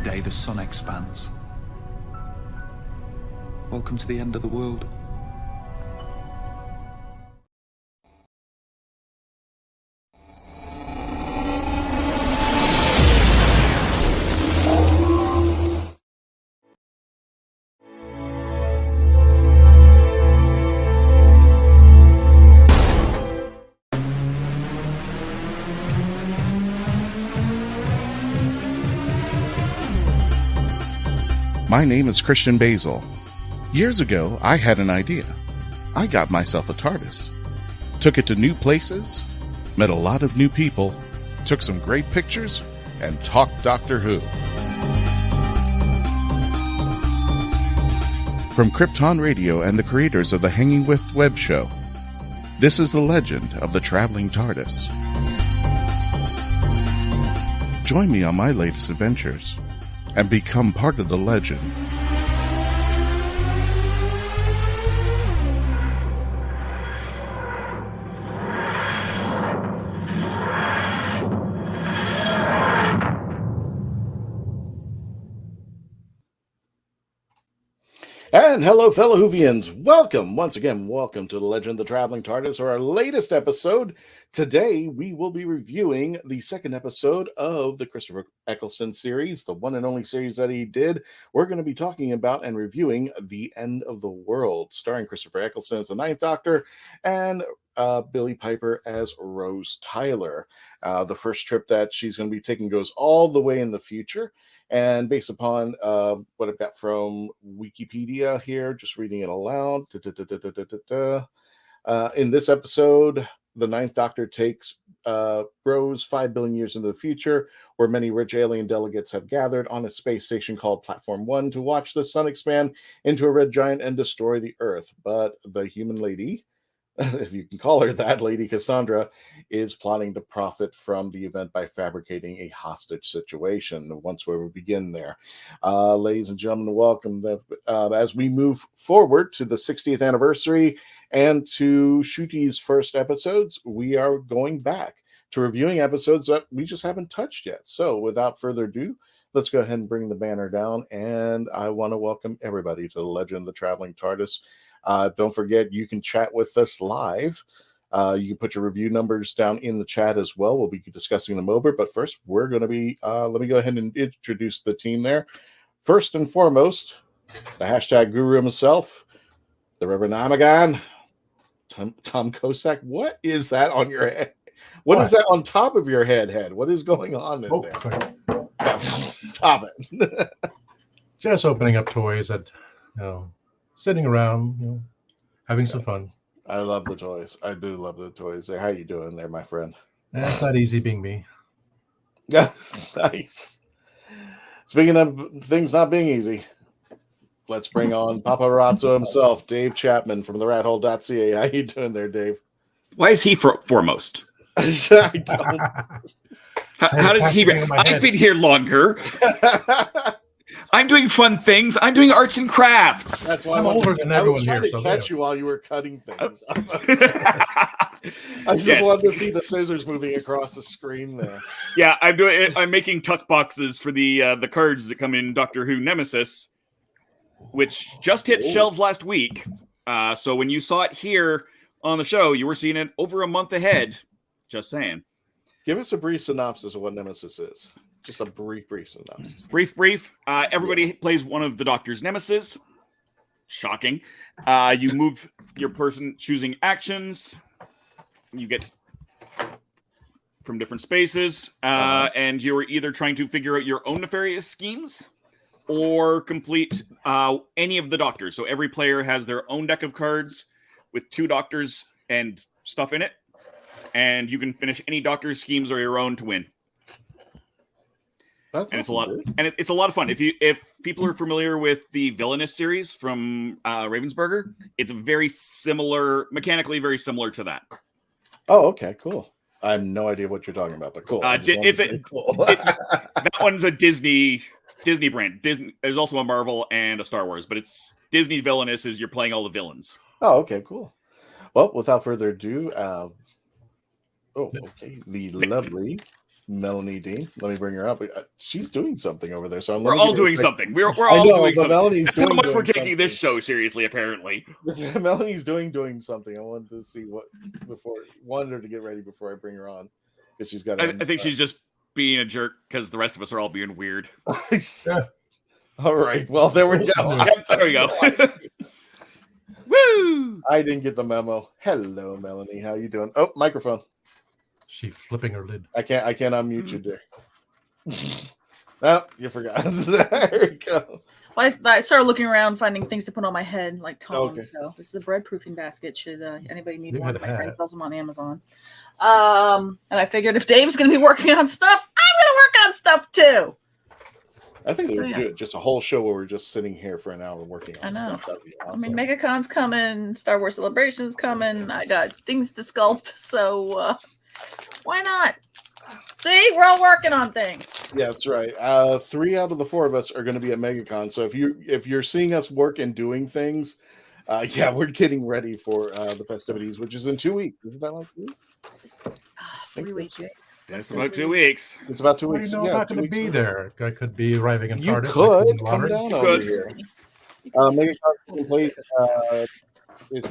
day the sun expands. Welcome to the end of the world. My name is Christian Basil. Years ago, I had an idea. I got myself a TARDIS. Took it to new places, met a lot of new people, took some great pictures, and talked Doctor Who. From Krypton Radio and the creators of the Hanging With web show, this is the legend of the Traveling TARDIS. Join me on my latest adventures and become part of the legend. And hello, fellow WHOvians. Welcome to the Legend of the Traveling TARDIS, or our latest episode. Today, we will be reviewing the second episode of the Christopher Eccleston series, the one and only series that he did. We're going to be talking about and reviewing The End of the World, starring Christopher Eccleston as the Ninth Doctor and Billie Piper as Rose Tyler. The first trip that she's going to be taking goes all the way in the future. And based upon what I've got from Wikipedia here, just reading it aloud. In this episode, the Ninth Doctor takes Rose 5 billion years into the future, where many rich alien delegates have gathered on a space station called Platform 1 to watch the sun expand into a red giant and destroy the Earth. But the human lady, if you can call her that, Lady Cassandra, is plotting to profit from the event by fabricating a hostage situation. Once we begin there. Ladies and gentlemen, welcome. As we move forward to the 60th anniversary and to Ncuti's first episodes, we are going back to reviewing episodes that we just haven't touched yet. So without further ado, let's go ahead and bring the banner down. And I want to welcome everybody to the Legend of the Traveling TARDIS. Don't forget, you can chat with us live. You can put your review numbers down in the chat as well. We'll be discussing them over. But first, we're going to be, let me go ahead and introduce the team there. First and foremost, the hashtag guru himself, the Reverend Amagon, Tom Kosak. What is that on your head? What is that on top of your head? What is going on in there? Stop it. Just opening up toys that, sitting around, having some fun. I love the toys. I do love the toys. How you doing there, my friend? It's not easy being me. Yes, nice. Speaking of things not being easy, let's bring on Paparazzo himself, Dave Chapman from the rathole.ca. How you doing there, Dave? Why is he foremost? I don't. How does he? I've been here longer. I'm doing fun things. I'm doing arts and crafts. That's why I'm older than everyone here. I was trying to catch you while you were cutting things. I just wanted to see the scissors moving across the screen there. Yeah, I'm doing it. I'm making tuck boxes for the cards that come in Doctor Who Nemesis, which just hit shelves last week. So when you saw it here on the show, you were seeing it over a month ahead. Just saying. Give us a brief synopsis of what Nemesis is. Just a brief synopsis. Brief. Everybody plays one of the Doctor's nemesis. Shocking. You move your person choosing actions. You get from different spaces. And you're either trying to figure out your own nefarious schemes or complete any of the Doctors. So every player has their own deck of cards with 2 Doctors and stuff in it. And you can finish any Doctor's schemes or your own to win. It's a lot of fun. If people are familiar with the Villainous series from Ravensburger, it's mechanically very similar to that. Oh, okay, cool. I have no idea what you're talking about, but cool. That one's a Disney brand. There's also a Marvel and a Star Wars, but it's Disney Villainous is you're playing all the villains. Oh, okay, cool. Well, without further ado, the lovely Melanie Dean. Let me bring her up. She's doing something over there. So We're all doing something. We're all doing something. Melanie's That's doing, how much we're doing taking something. this show seriously, apparently. Melanie's doing something. I wanted to see wanted her to get ready before I bring her on because she's got. I think she's just being a jerk because the rest of us are all being weird. All right. Well, there we go. Yep, there we go. Woo! I didn't get the memo. Hello, Melanie. How you doing? Oh, microphone. She flipping her lid. I can't unmute you, dear. Oh, you forgot. There we go. Well, I started looking around, finding things to put on my head, like Tom. Okay. So this is a bread proofing basket. Should anybody need You one? had My a friend hat. sells them on Amazon. And I figured if Dave's going to be working on stuff, I'm going to work on stuff too. I think we would yeah. do just a whole show where we're just sitting here for an hour working on I know. stuff. That'd be I awesome. mean, MegaCon's coming, Star Wars Celebration's coming. I got things to sculpt, so why not? See, we're all working on things. Yeah, that's right. 3 out of the 4 of us are going to be at MegaCon. So if you're seeing us work and doing things, yeah, we're getting ready for the festivities, which is in 2 weeks. Isn't that like 2 weeks? 3 weeks. It's about 2 weeks. It's about 2 What do weeks. you know Yeah, about 2 going to weeks be away. there? I could be arriving in You TARDIS. could come Water. down You over could. here. MegaCon complete is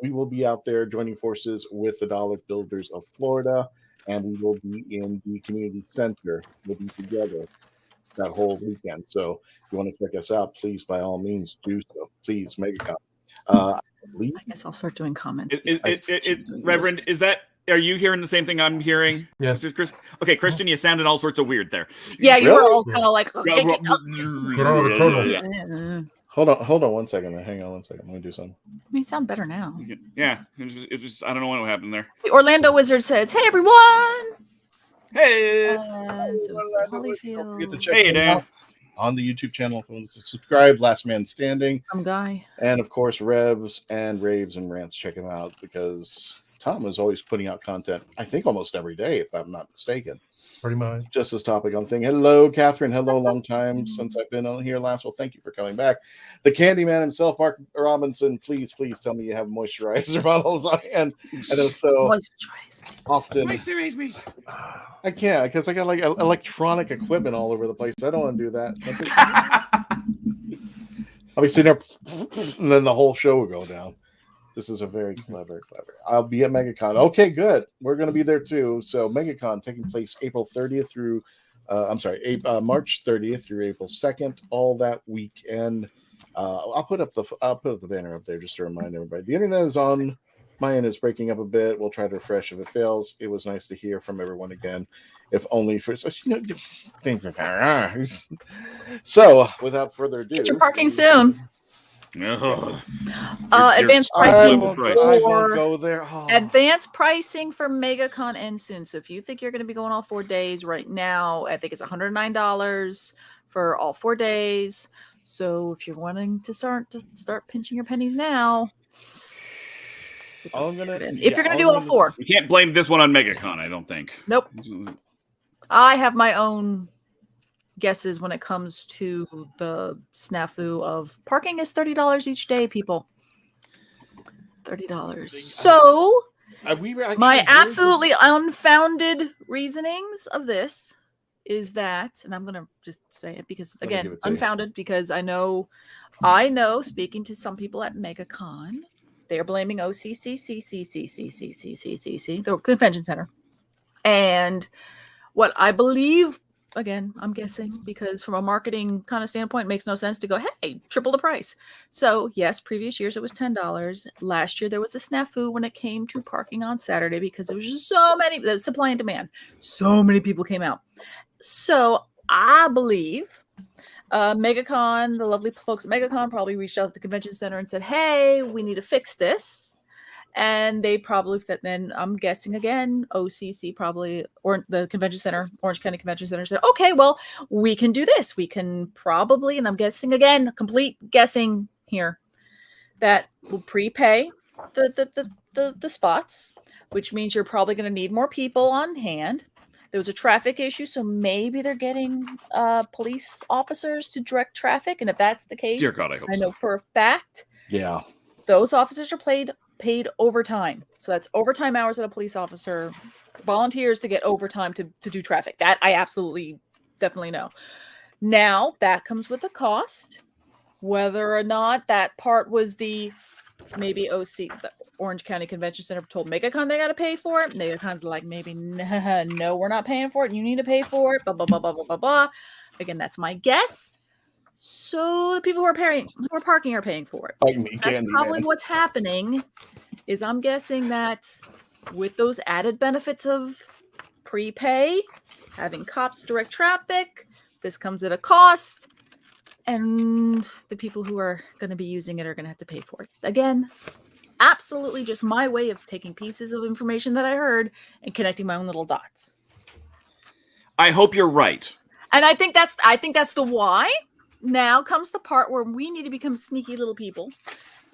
we will be out there joining forces with the Dollar Builders of Florida, and we will be in the community center. We'll be together that whole weekend. So if you want to check us out, please, by all means, do so. Please, MegaCon. I believe I guess I'll start doing comments. Reverend, are you hearing the same thing I'm hearing? Yes. This is Chris. Okay, Christian, you sounded all sorts of weird there. Yeah, you were Really? all kind of like, Put on the turtle. Hold on 1 second. Hang on 1 second. Let me do something. You sound better now. Yeah, it was I don't know what happened there. The Orlando Wizard says, "Hey everyone!" Hey, So Don't forget to Holyfield, check Hey, them Dan. out on the YouTube channel. If you want to subscribe, Last Man Standing. some guy. And of course, Revs and Raves and Rants. Check him out because Tom is always putting out content, I think almost every day, if I'm not mistaken. Pretty much. Just this topic on thing. Hello, Catherine. Hello, long time since I've been on here last. Well, thank you for coming back. The Candyman himself, Mark Robinson, please tell me you have moisturizer bottles on hand. I know so Moisturize. often. Moisturize me. I can't because I got like electronic equipment all over the place. I don't want to do that. I'll be sitting there, and then the whole show will go down. This is a very clever. I'll be at MegaCon. Okay, good. We're going to be there too. So MegaCon taking place April 30th through, March 30th through April 2nd. All that weekend. I'll put up the banner up there just to remind everybody. The internet is on. My end is breaking up a bit. We'll try to refresh if it fails. It was nice to hear from everyone again, if only for So, without further ado, Get your parking soon. Ugh. Advanced You're- I pricing won't Price. go there. Oh. Advanced pricing for MegaCon ends soon. So if you think you're going to be going all 4 days right now, I think it's $109 for all 4 days. So if you're wanting to start pinching your pennies now, if you're going to do all 4. You can't blame this one on MegaCon, I don't think. Nope. I have my own guesses when it comes to the snafu of parking is $30 each day, people. $30. So my absolutely unfounded reasonings of this is that, and I'm gonna just say it because Let me give again, it to you. unfounded because I know speaking to some people at MegaCon, they're blaming OCCCCCCCCCCC, the convention center. And what I believe, again, I'm guessing because from a marketing kind of standpoint, it makes no sense to go, hey, triple the price. So yes, previous years it was $10. Last year there was a snafu when it came to parking on Saturday because there was just so many, the supply and demand. So many people came out. So I believe MegaCon, the lovely folks at MegaCon probably reached out to the convention center and said, hey, we need to fix this. And they probably fit. Then I'm guessing again, OCC probably, or the convention center, Orange County Convention Center said, okay, well, we can do this. We can probably, and I'm guessing again, complete guessing here, that will prepay the spots, which means you're probably going to need more people on hand. There was a traffic issue, so maybe they're getting police officers to direct traffic. And if that's the case, Dear God, I hope I know so. for a fact, Yeah. those officers are paid paid overtime. So that's overtime hours that a police officer volunteers to get overtime to do traffic. That I absolutely definitely know. Now that comes with a cost. Whether or not that part was maybe OC, the Orange County Convention Center told MegaCon they got to pay for it. MegaCon's like, maybe no, we're not paying for it. You need to pay for it. Blah blah blah blah blah blah blah. Again, that's my guess. So the people who are parking are paying for it. Like So me, that's Candy probably Man. what's happening. Is I'm guessing that with those added benefits of prepay, having cops direct traffic, this comes at a cost. And the people who are going to be using it are going to have to pay for it. Again, absolutely just my way of taking pieces of information that I heard and connecting my own little dots. I hope you're right. And I think that's the why. Now comes the part where we need to become sneaky little people.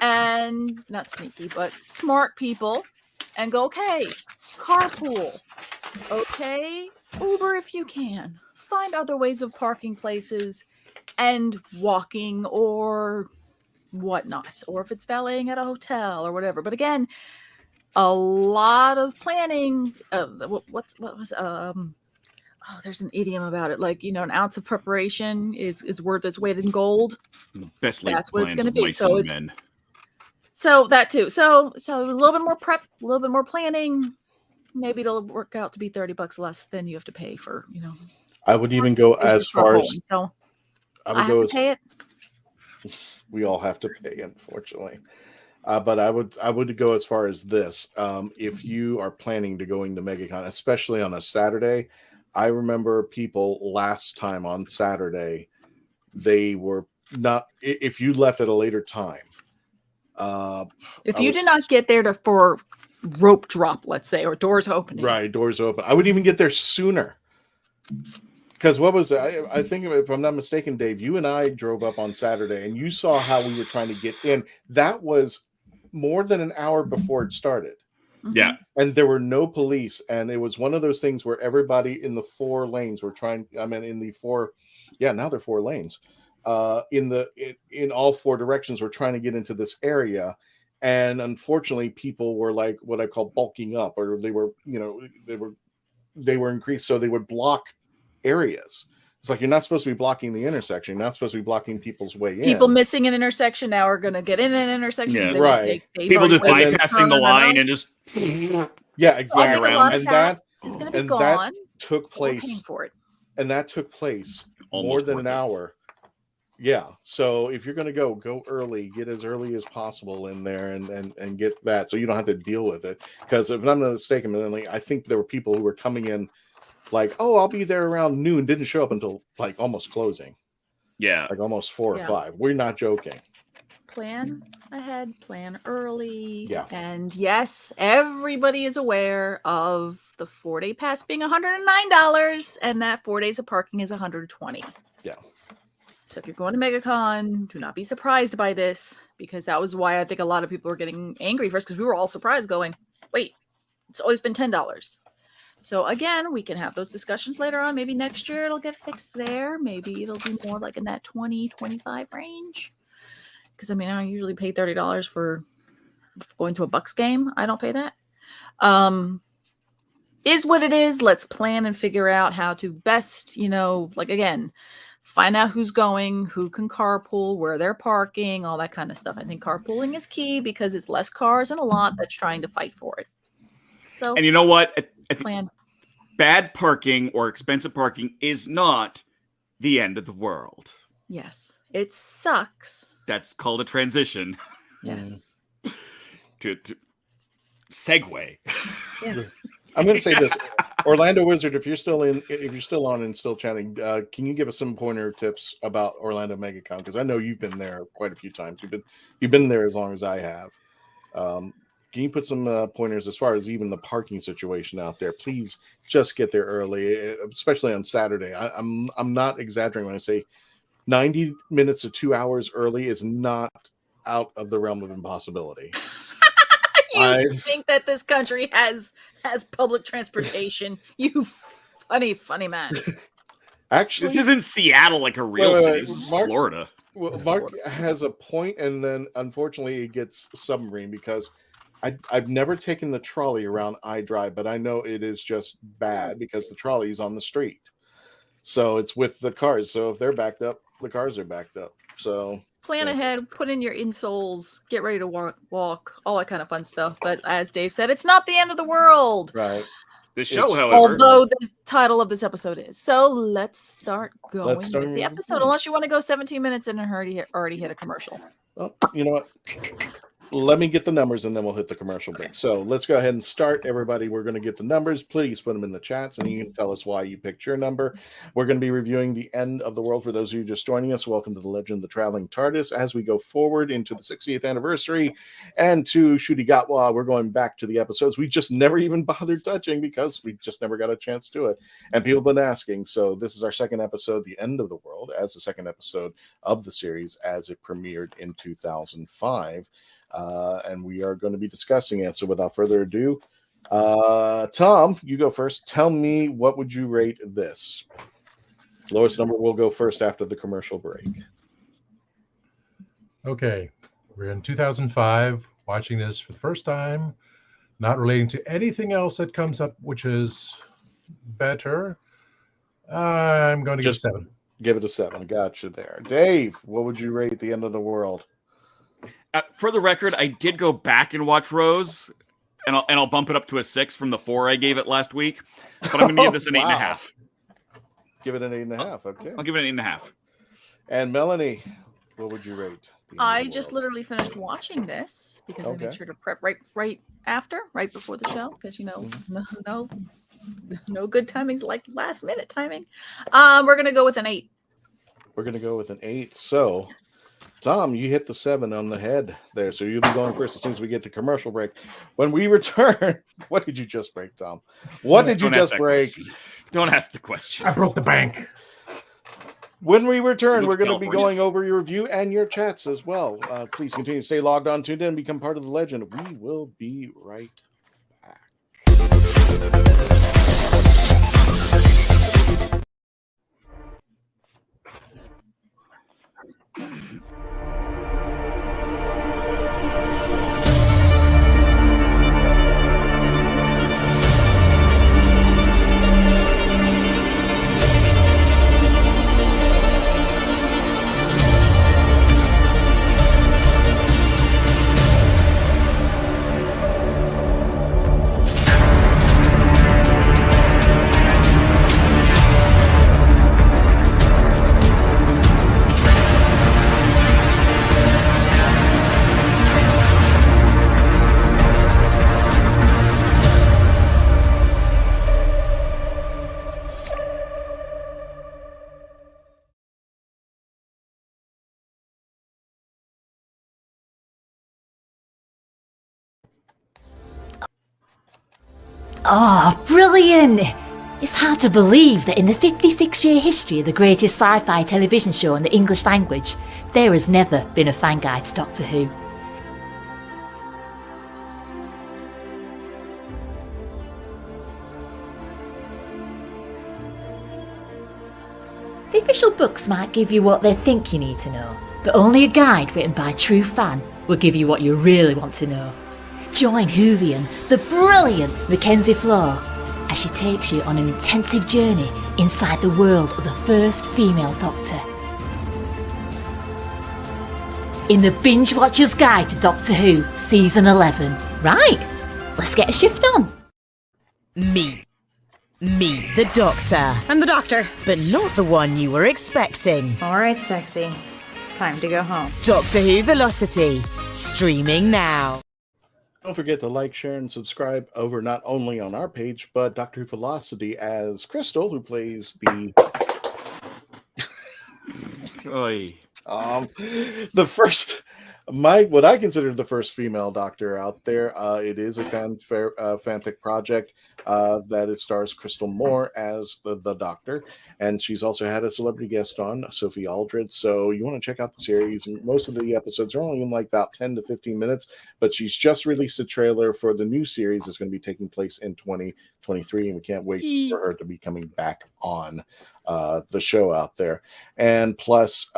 And not sneaky, but smart people. And go, okay, carpool. Okay, Uber if you can. Find other ways of parking places. And walking or whatnot, or if it's valeting at a hotel or whatever. But again, a lot of planning. There's an idiom about it, like, an ounce of preparation is worth its weight in gold. The best laid That's what it's plans going to of be. mice So and it's men. so that too. So a little bit more prep, a little bit more planning. Maybe it'll work out to be $30 less than you have to pay for. I would even go as far as so. I I would have go to as pay it. we all have to pay, unfortunately. But I would go as far as this. If you are planning to going to MegaCon, especially on a Saturday, I remember people last time on Saturday, they were not. If you left at a later time, If you did not get there for rope drop, let's say, or doors opening, right, doors open. I would even get there sooner. Because what was it? I think, if I'm not mistaken, Dave, you and I drove up on Saturday, and you saw how we were trying to get in. That was more than an hour before it started. Mm-hmm. Yeah. And there were no police, and it was one of those things where everybody in the 4 lanes were trying. I mean, in the 4, now they're 4 lanes. In all 4 directions, were trying to get into this area, and unfortunately, people were like what I call bulking up, or they were increased, so they would block areas. It's like, you're not supposed to be blocking the intersection. You're not supposed to be blocking people's way in. People missing an intersection now are going to get in an intersection. Yeah. Right. People just bypassing the line and just Yeah, exactly. around. And that it's going to be and gone. that took but we're paying place. for it. And that took place more Almost than worth an it. hour. Yeah. So if you're going to go early, get as early as possible in there and get that, so you don't have to deal with it. Because if I'm not mistaken, I think there were people who were coming in like, oh, I'll be there around noon, didn't show up until like almost closing. Yeah. Like almost 4 or Yeah. 5. We're not joking. Plan ahead, plan early. Yeah. And yes, everybody is aware of the 4-day pass being $109, and that 4 days of parking is $120. Yeah. So if you're going to MegaCon, do not be surprised by this, because that was why I think a lot of people were getting angry first, because we were all surprised going, wait, it's always been $10. So again, we can have those discussions later on. Maybe next year it'll get fixed there. Maybe it'll be more like in that 20, 25 range. Because I usually pay $30 for going to a Bucks game. I don't pay that. Is what it is. Let's plan and figure out how to best, again, find out who's going, who can carpool, where they're parking, all that kind of stuff. I think carpooling is key because it's less cars in a lot that's trying to fight for it. So, And you know what? plan. Bad parking or expensive parking is not the end of the world. Yes, it sucks. That's called a transition Yes. to segue. Yes. I'm going to say this, Orlando Wizard. If you're still on and still chatting, can you give us some pointer tips about Orlando MegaCon? Because I know you've been there quite a few times. You've been there as long as I have. Can you put some pointers as far as even the parking situation out there? Please just get there early, especially on Saturday. I'm not exaggerating when I say 90 minutes to 2 hours early is not out of the realm of impossibility. You think that this country has public transportation? You funny man. Actually, This isn't Seattle like a real Wait, city. This is Mark- Florida. Well, Mark has a point, and then unfortunately it gets submarine because I've never taken the trolley around iDrive, but I know it is just bad because the trolley is on the street. So it's with the cars. So if they're backed up, the cars are backed up. So Plan yeah. ahead, put in your insoles, get ready to walk, all that kind of fun stuff. But as Dave said, it's not the end of the world. Right. The show, It's- however, Although the title of this episode is. So let's start going Let's start. with the episode. Unless you want to go 17 minutes and already hit a commercial. Well, you know what? Let me get the numbers and then we'll hit the commercial break. So let's go ahead and start. Everybody, we're going to get the numbers. Please put them in the chats and you can tell us why you picked your number. We're going to be reviewing The End of the World. For those of you just joining us, welcome to the Legend of the Traveling TARDIS. As we go forward into the 60th anniversary and to Shudigatwa, we're going back to the episodes we just never even bothered touching because we just never got a chance to it. And people have been asking. So this is our second episode, The End of the World, as the second episode of the series as it premiered in 2005. And we are going to be discussing it. So without further ado, Tom, you go first. Tell me, what would you rate this? Lowest number will go first after the commercial break. Okay, we're in 2005, watching this for the first time, not relating to anything else that comes up, which is better. I'm going to give it a 7. Give it a 7. Gotcha there. Dave, what would you rate The End of the World? For the record, I did go back and watch Rose, and I'll bump it up to a 6 from the 4 I gave it last week. But I'm going to give this an 8.5. Give it an 8.5. Okay. I'll give it an 8.5. And Melanie, what would you rate? I just literally finished watching this because I made sure to prep right before the show, because no good timing's like last minute timing. We're gonna go with an 8. We're gonna go with an 8. So. Yes. Tom, you hit the 7 on the head there, so you'll be going first as soon as we get to commercial break. When we return, what did you just break, Tom? What did you just break? Don't ask the question. I broke the bank. When we return, we're going to be going over your review and your chats as well. Please continue to stay logged on, tuned in, and become part of the legend. We will be right back. Oh, brilliant! It's hard to believe that in the 56-year history of the greatest sci-fi television show in the English language, there has never been a fan guide to Doctor Who. The official books might give you what they think you need to know, but only a guide written by a true fan will give you what you really want to know. Join WHOvian, the brilliant Mackenzie Flaw, as she takes you on an intensive journey inside the world of the first female Doctor. In the Binge Watcher's Guide to Doctor Who, Season 11. Right, let's get a shift on. Me, the Doctor. I'm the Doctor. But not the one you were expecting. Alright, sexy. It's time to go home. Doctor Who Velocity, streaming now. Don't forget to like, share, and subscribe over not only on our page, but Doctor Who Velocity as Crystal, who plays the the first, what I consider the first female Doctor out there. It is a fanfic project that it stars Crystal Moore as the Doctor, and she's also had a celebrity guest on, Sophie Aldred. So you want to check out the series. Most of the episodes are only in like about 10 to 15 minutes, but she's just released a trailer for the new series that's going to be taking place in 2023, and we can't wait for her to be coming back on the show out there. And plus,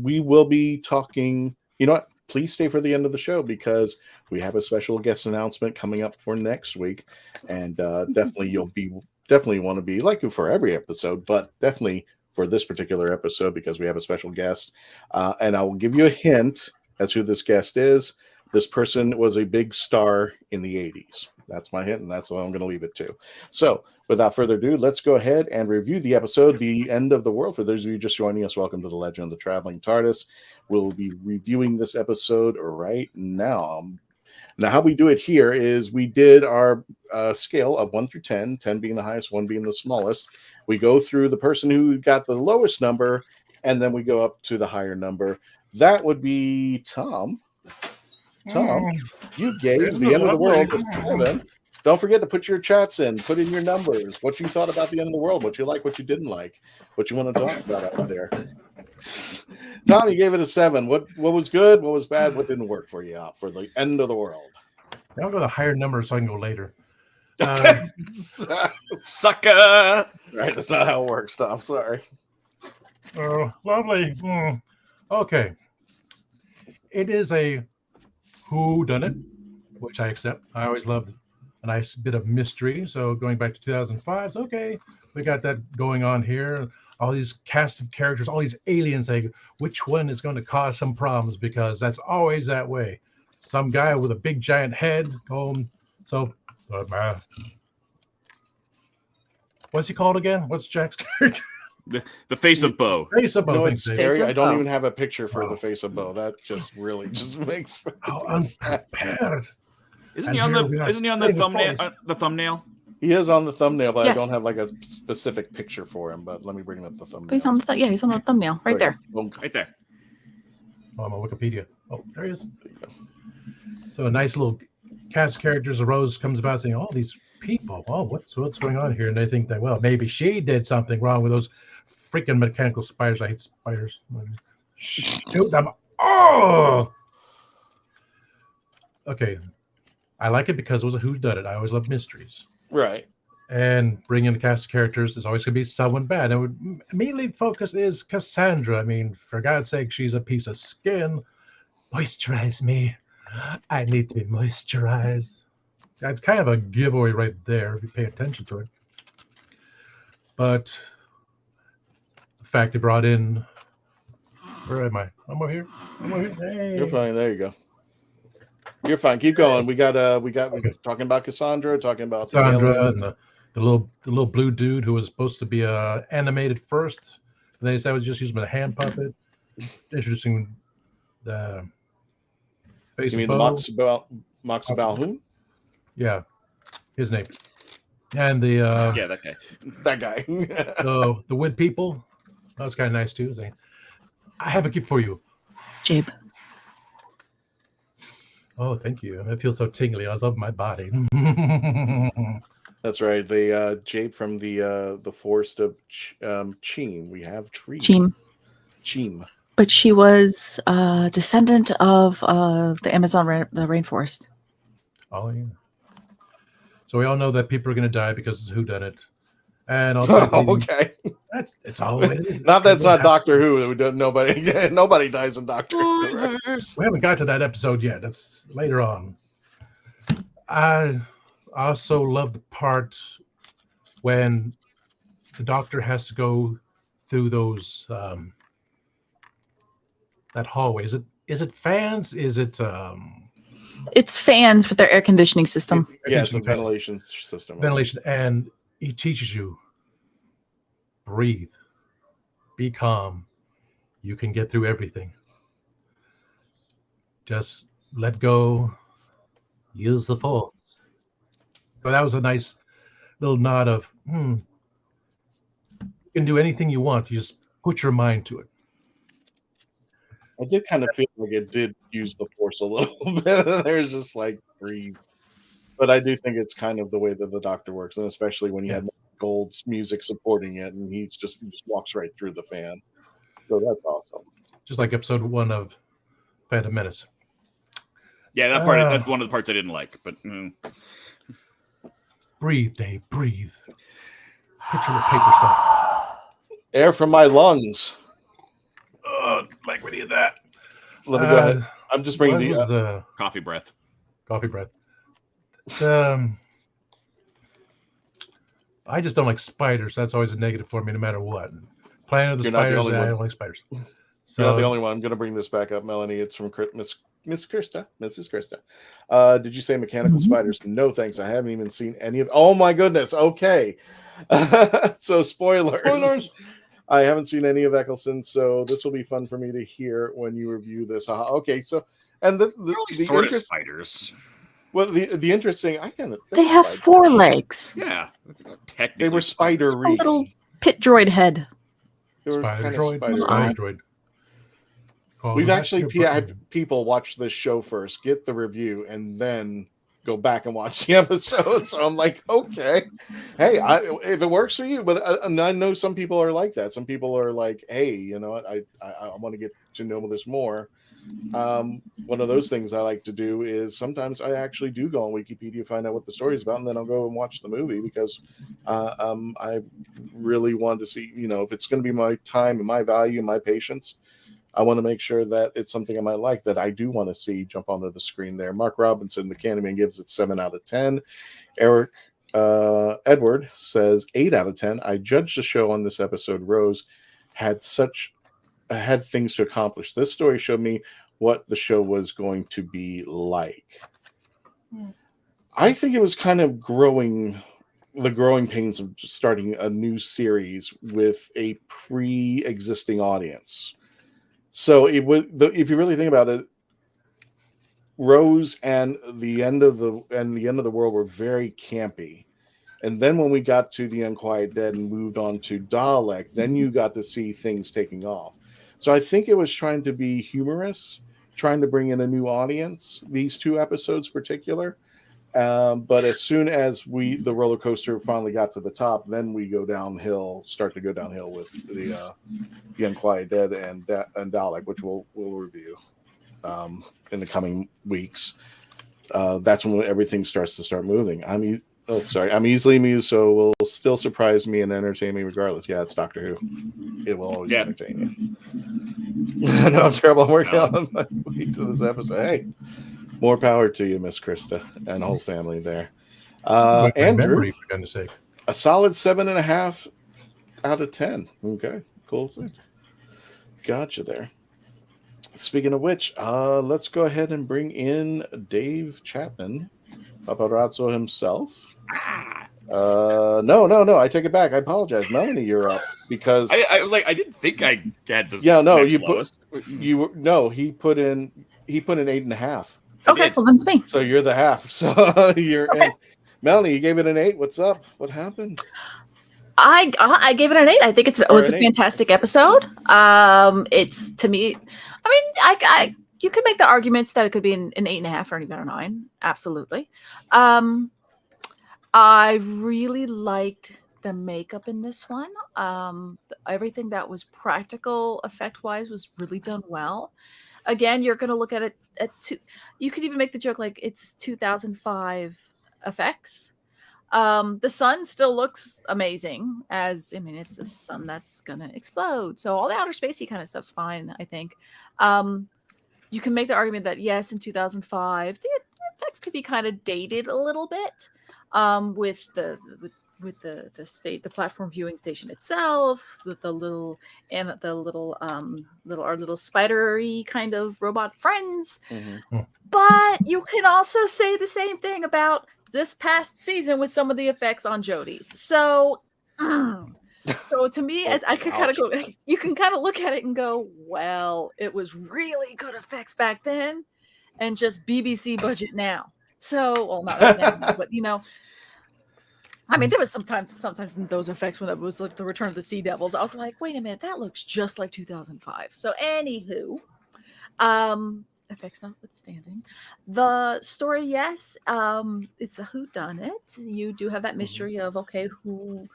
we will be talking, you know what? Please stay for the end of the show because we have a special guest announcement coming up for next week, and definitely want to be like for every episode, but definitely for this particular episode because we have a special guest. And I will give you a hint as who this guest is. This person was a big star in the 80s. That's my hint, and that's what I'm going to leave it to. So, without further ado, let's go ahead and review the episode, The End of the World. For those of you just joining us, welcome to the Legend of the Traveling TARDIS. We'll be reviewing this episode right now. Now, how we do it here is we did our scale of 1 through 10, 10 being the highest, 1 being the smallest. We go through the person who got the lowest number, and then we go up to the higher number. That would be Tom. Tom, you gave The End of the World a 7. Don't forget to put your chats in, put in your numbers, what you thought about The End of the World, what you like, what you didn't like, what you want to talk about out there. Tom, you gave it a 7. What was good, what was bad, what didn't work for you out for The End of the World? I'll go the higher number so I can go later. Sucker! Right, that's not how it works, Tom. Sorry. Oh, lovely. Okay. It is a whodunit, which I accept. I always loved a nice bit of mystery. So going back to 2005, it's okay. We got that going on here. All these cast of characters, all these aliens. Which one is going to cause some problems? Because that's always that way. Some guy with a big giant head. What's he called again? What's Jack's character? The face of Bo. Face of Bo. You know, it's scary. I don't Bo. even have a picture for the face of Bo. That just really just makes How unprepared. Isn't he on the thumbnail? The thumbnail. He is on the thumbnail, but Yes. I don't have like a specific picture for him. But let me bring up the thumbnail. He's on the he's on the thumbnail right there. Right there. Oh, I'm on Wikipedia. Oh, there he is. So a nice little cast of characters arose, comes about saying, all these people, what's going on here? And they think that, well, maybe she did something wrong with those freaking mechanical spiders. I hate spiders. Shoot them. Oh! Okay. I like it because it was a whodunit. I always love mysteries. Right. And bringing a cast of characters is always going to be someone bad. And would immediately focus is Cassandra. I mean, for God's sake, she's a piece of skin. Moisturize me. I need to be moisturized. That's kind of a giveaway right there if you pay attention to it. But the fact they brought in, where am I? I'm over here. Hey. You're fine. There you go. You're fine. Keep going. We got okay. Talking about Cassandra, talking about Cassandra and the little blue dude who was supposed to be animated first. And they said I was just using a hand puppet. Introducing the face. You mean Mox Balhoun? Yeah, his name. And the yeah, that guy. That guy. So the wood people, that was kind of nice too. Saying, I have a gift for you, Jabe. Oh, thank you. That feels so tingly. I love my body. That's right. The Jabe from the forest of Cheem. We have trees. Cheem. But she was a descendant of the Amazon the rainforest. Oh yeah. So we all know that people are going to die because of whodunit. And okay. It's all it is. That's not Doctor Who. Nobody dies in Doctor Who. Right? We haven't got to that episode yet. That's later on. I also love the part when the Doctor has to go through those that hallway. Is it fans? Is it It's fans with their air conditioning system. It's a ventilation system. Ventilation, and he teaches you, breathe, be calm. You can get through everything. Just let go, use the force. So that was a nice little nod of, you can do anything you want. You just put your mind to it. I did kind of feel like it did use the force a little bit. There's just like breathe. But I do think it's kind of the way that the Doctor works, and especially when you had Gold's music supporting it, and he just walks right through the fan. So that's awesome. Just like episode 1 of Phantom Menace. Yeah, that part. That's one of the parts I didn't like. But breathe, Dave. Breathe. Picture the paper stuff. Air from my lungs. Like we need that. Let me go ahead. I'm just bringing coffee breath. Coffee breath. I just don't like spiders. That's always a negative for me, no matter what. Planet of the You're not the Spiders, only I one. don't like spiders. You're not the So only one. I'm going to bring this back up, Melanie. It's from Miss Krista. Mrs. Krista. Did you say mechanical spiders? No, thanks. I haven't even seen any of. Oh my goodness. Okay. So spoilers. I haven't seen any of Eccleston, so this will be fun for me to hear when you review this. Okay, so and the sort of spiders. Well, the interesting, I kind of They have four legs. Yeah, they were spidery. A little pit droid head. They were Spider kind of droid. spidery. Spider droid. We've actually had people watch this show first, get the review, and then go back and watch the episode. So I'm like, okay, hey, if it works for you, but I know some people are like that. Some people are like, hey, you know what, I want to get to know this more. One of those things I like to do is sometimes I actually do go on Wikipedia, find out what the story is about, and then I'll go and watch the movie because I really want to see, you know, if it's going to be my time and my value and my patience, I want to make sure that it's something I might like, that I do want to see jump onto the screen there. Mark Robinson, the Candyman, gives it 7 out of 10. Eric Edward says 8 out of 10. I judged the show on this episode. Rose had things to accomplish. This story showed me what the show was going to be like. I think it was kind of the growing pains of just starting a new series with a pre-existing audience. So it was, if you really think about it, Rose and the end of the world were very campy. And then when we got to the Unquiet Dead and moved on to Dalek, then you got to see things taking off. So I think it was trying to be humorous, trying to bring in a new audience, these 2 episodes in particular. But as soon as the roller coaster finally got to the top, then we start to go downhill with the Unquiet Dead and Dalek, which we'll review in the coming weeks. That's when everything starts to moving. I'm easily amused, so will still surprise me and entertain me regardless. Yeah, it's Doctor Who. It will always entertain you. I know I'm terrible. I'm working on my way to this episode. Hey, more power to you, Miss Krista, and the whole family there. Andrew, for goodness sake. A solid 7.5 out of 10. Okay, cool. Gotcha there. Speaking of which, let's go ahead and bring in Dave Chapman, Paparazzo himself. No, I take it back. I apologize. Melanie, you're up because I was like, I didn't think I had this. Yeah, no, he put in 8.5. Okay, well then it's me. So you're the half. So you're in. Melanie, you gave it an 8. What's up? What happened? I gave it an 8. I think it was a fantastic episode. It's, to me, I mean, you could make the arguments that it could be an 8.5 or even a 9. Absolutely. I really liked the makeup in this one. Everything that was practical effect wise was really done well. Again, you're going to look at it you could even make the joke like it's 2005 effects. The sun still looks amazing, it's a sun that's gonna explode. So all the outer spacey kind of stuff's fine, I think. You can make the argument that yes, in 2005, the effects could be kind of dated a little bit, with the platform viewing station itself, with our little spidery kind of robot friends. Mm-hmm. But you can also say the same thing about this past season with some of the effects on Jodie's. So to me, I could kind of go. You can kind of look at it and go, well, it was really good effects back then, and just BBC budget now. So, well, not right now, but I mean, there was sometimes in those effects when it was like the Return of the Sea Devils, I was like, wait a minute, that looks just like 2005. So, anywho, effects notwithstanding, the story, yes, it's a whodunit. You do have that mystery of who,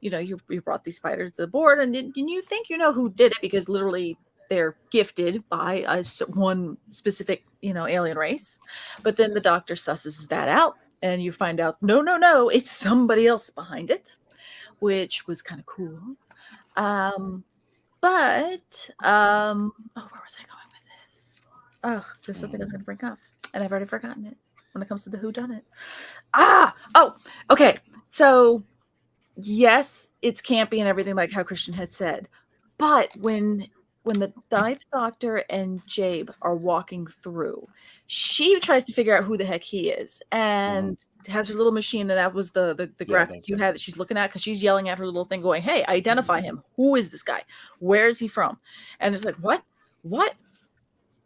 you brought these spiders to the board, and you think you know who did it because literally they're gifted by one specific alien race, but then the Doctor susses that out. And you find out, no, it's somebody else behind it, which was kind of cool. Where was I going with this? Oh, there's something I was going to bring up, and I've already forgotten it. when it comes to the whodunit. Okay. So yes, it's campy and everything, like how Christian had said, but when the Ninth Doctor and Jabe are walking through, she tries to figure out who the heck he is, and has her little machine. And that was the graphic you had that she's looking at, because she's yelling at her little thing, going, "Hey, identify him. Who is this guy? Where is he from?" And it's like, what?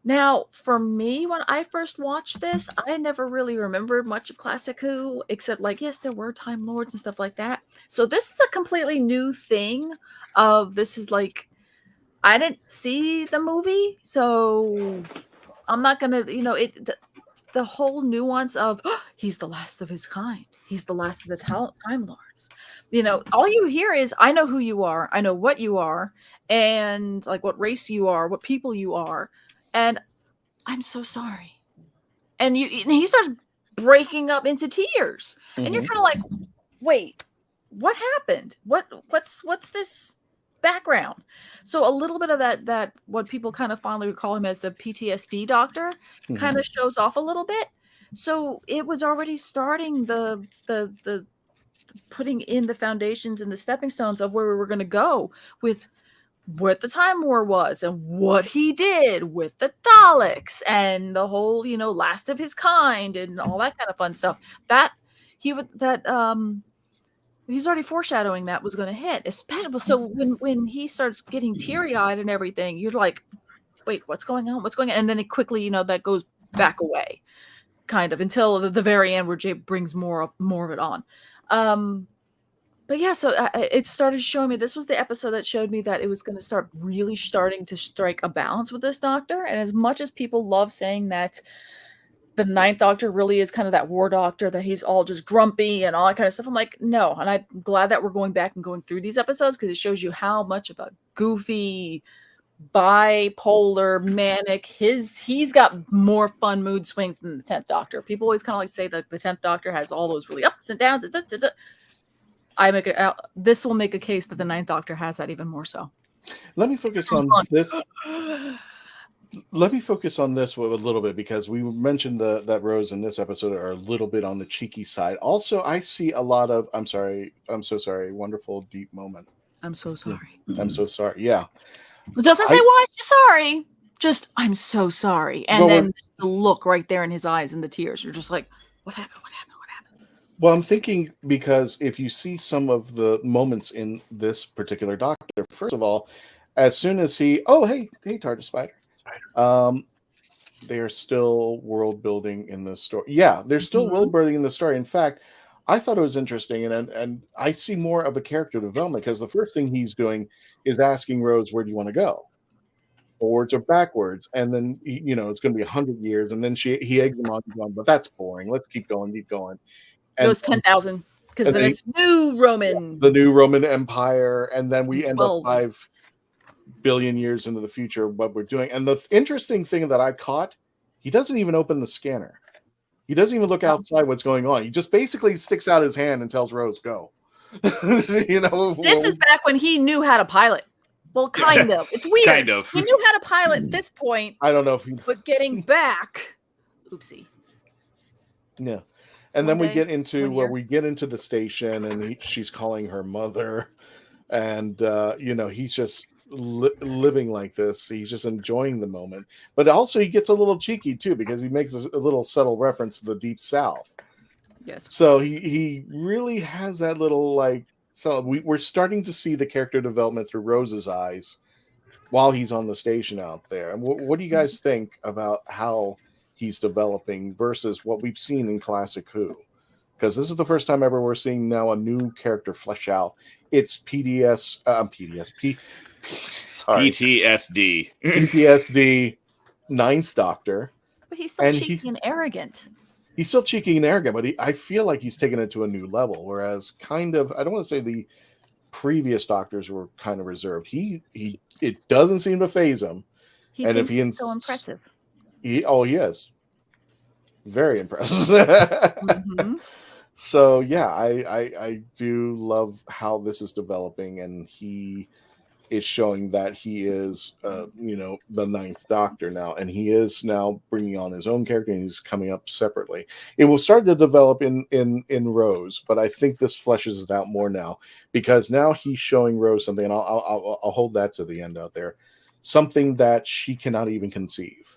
Now, for me, when I first watched this, I never really remembered much of Classic Who, except like, yes, there were Time Lords and stuff like that. So this is a completely new thing. This is like, I didn't see the movie, so I'm not gonna, the whole nuance of he's the last of his kind. He's the last of the Time Lords. All you hear is, I know who you are. I know what you are, and like what race you are, what people you are. And I'm so sorry. And he starts breaking up into tears. And you're kind of like, wait, what happened? What's this background? So a little bit of that what people kind of fondly recall him as the PTSD doctor kind of shows off a little bit. So it was already starting the putting in the foundations and the stepping stones of where we were going to go with what the Time War was and what he did with the Daleks and the whole, last of his kind and all that kind of fun stuff. He's already foreshadowing that was going to hit. Especially so when he starts getting teary-eyed and everything, you're like, wait, what's going on? And then it quickly, that goes back away, kind of, until the very end where Jay brings more of it on. But yeah, so it started showing me, this was the episode that showed me that it was going to start really starting to strike a balance with this Doctor. And as much as people love saying that the Ninth Doctor really is kind of that war doctor, that he's all just grumpy and all that kind of stuff, I'm like, no. And I'm glad that we're going back and going through these episodes, because it shows you how much of a goofy, bipolar, manic, he's got more fun mood swings than the 10th Doctor. People always kind of like to say that the 10th Doctor has all those really ups and downs. This will make a case that the Ninth Doctor has that even more so. Let me focus on this. Let me focus on this a little bit, because we mentioned that Rose in this episode are a little bit on the cheeky side. Also, I see a lot of I'm so sorry, wonderful deep moment. I'm so sorry. I'm so sorry. Yeah. It doesn't say why you're sorry. Just, I'm so sorry. And then the look right there in his eyes and the tears. You're just like, what happened? Well, I'm thinking, because if you see some of the moments in this particular Doctor, first of all, as soon as hey TARDIS Spider, they're still world building in the story. Yeah, they're still world building in the story. In fact, I thought it was interesting, and I see more of the character development, because the first thing he's doing is asking Rose, where do you want to go? Forwards or backwards? And then, it's going to be 100 years, and then he eggs him on, but that's boring. Let's keep going. It goes 10,000, because then it's new Roman. The new Roman Empire, and then we end up 5 billion years into the future, what we're doing. And the interesting thing that I caught, he doesn't even open the scanner. He doesn't even look outside what's going on. He just basically sticks out his hand and tells Rose, go. This is back when he knew how to pilot. Well, kind of. It's weird. Kind of. He knew how to pilot at this point. I don't know if but getting back, oopsie. Yeah. And then we get into the station, and she's calling her mother, and he's just living like this. He's just enjoying the moment. But also he gets a little cheeky too, because he makes a little subtle reference to the Deep South. Yes. So he really has that little so we're starting to see the character development through Rose's eyes while he's on the station out there. And what do you guys think about how he's developing versus what we've seen in Classic Who? Because this is the first time ever we're seeing now a new character flesh out. It's PTSD. Ninth Doctor. But he's still cheeky and arrogant. He's still cheeky and arrogant, but I feel like he's taken it to a new level. Whereas I don't want to say the previous Doctors were kind of reserved. It doesn't seem to faze him. He's so impressive. He is. Very impressive. So yeah, I do love how this is developing, and he is showing that he is, the Ninth Doctor now, and he is now bringing on his own character, and he's coming up separately. It will start to develop in Rose, but I think this fleshes it out more now, because now he's showing Rose something, and I'll hold that to the end out there, something that she cannot even conceive.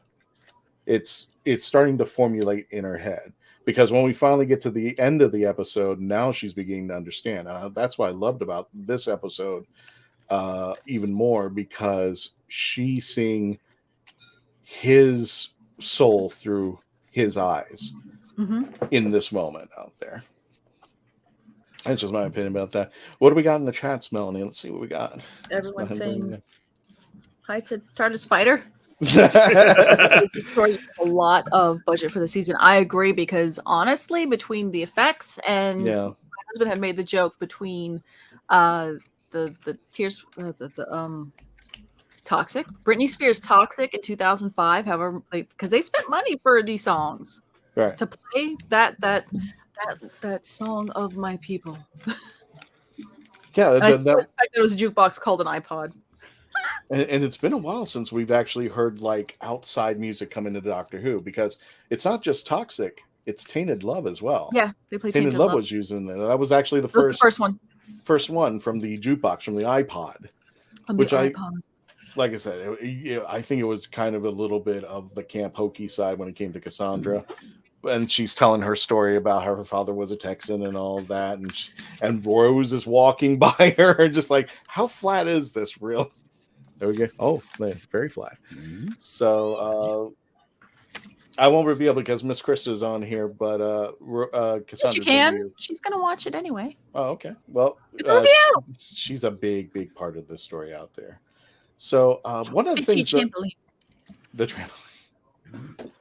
It's starting to formulate in her head, because when we finally get to the end of the episode, now she's beginning to understand. That's what I loved about this episode. Even more, because she's seeing his soul through his eyes in this moment out there. That's just my opinion about that. What do we got in the chats, Melanie? Let's see what we got. Everyone's saying hi to TARDIS Spider. A lot of budget for the season. I agree, because honestly, between the effects and my husband had made the joke between the tears, Toxic, Britney Spears Toxic in 2005, however, because they spent money for these songs, right, to play that song of my people. Yeah, that it was a jukebox called an iPod. And it's been a while since we've actually heard like outside music come into Doctor Who, because it's not just Toxic, it's Tainted Love as well. Yeah, they played Tainted Love was used in there. That was actually the first one from the jukebox, from the iPod. Like I said, I think it was kind of a little bit of the Camp Hokey side when it came to Cassandra. And she's telling her story about how her father was a Texan and all of that. And Rose is walking by her and just like, how flat is this real? There we go. Oh, very flat. Mm-hmm. So I won't reveal because Miss Krista's on here, but Cassandra. She can. She's going to watch it anyway. Oh, okay. Well, she's a big, big part of this story out there. So one of the things the trampoline.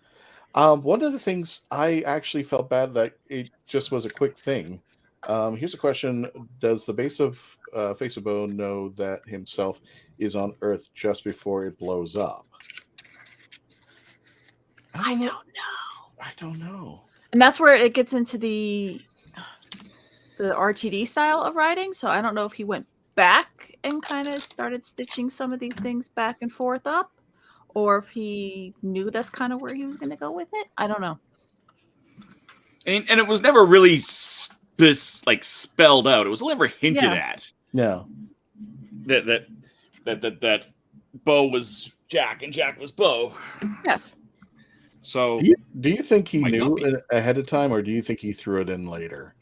One of the things I actually felt bad that it just was a quick thing. Here's a question: does the base of Face of Bone know that himself is on Earth just before it blows up? I don't know. And that's where it gets into the RTD style of writing. So I don't know if he went back and kind of started stitching some of these things back and forth up, or if he knew that's kind of where he was going to go with it. I don't know. And it was never really spelled out. It was never hinted at. No. That Bo was Jack and Jack was Bo. Yes. So do you think he knew ahead of time, or do you think he threw it in later?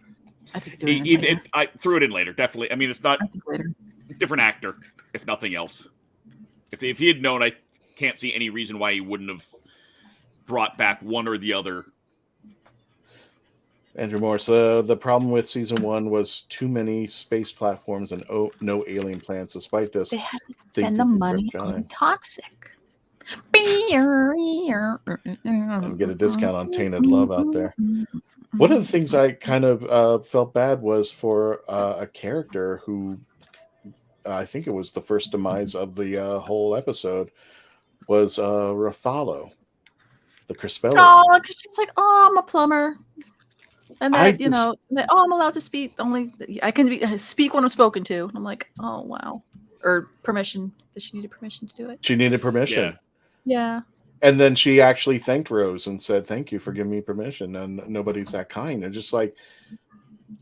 I think he I threw it in later, definitely. I mean, it's not later. Different actor, if nothing else. If he had known, I can't see any reason why he wouldn't have brought back one or the other. Andrew Morris, the problem with season 1 was too many space platforms and no alien planets. Despite this, they had to spend the money on Toxic. And get a discount on Tainted Love out there. One of the things I kind of felt bad was for a character who I think it was the first demise of the whole episode was Ruffalo, the Crispelli. Oh, because she's like, oh, I'm a plumber. And then, I'm allowed to speak. Only I can speak when I'm spoken to. I'm like, oh, wow. Or permission. Does she need permission to do it? She needed permission. Yeah. And then she actually thanked Rose and said, thank you for giving me permission. And nobody's that kind. And just like,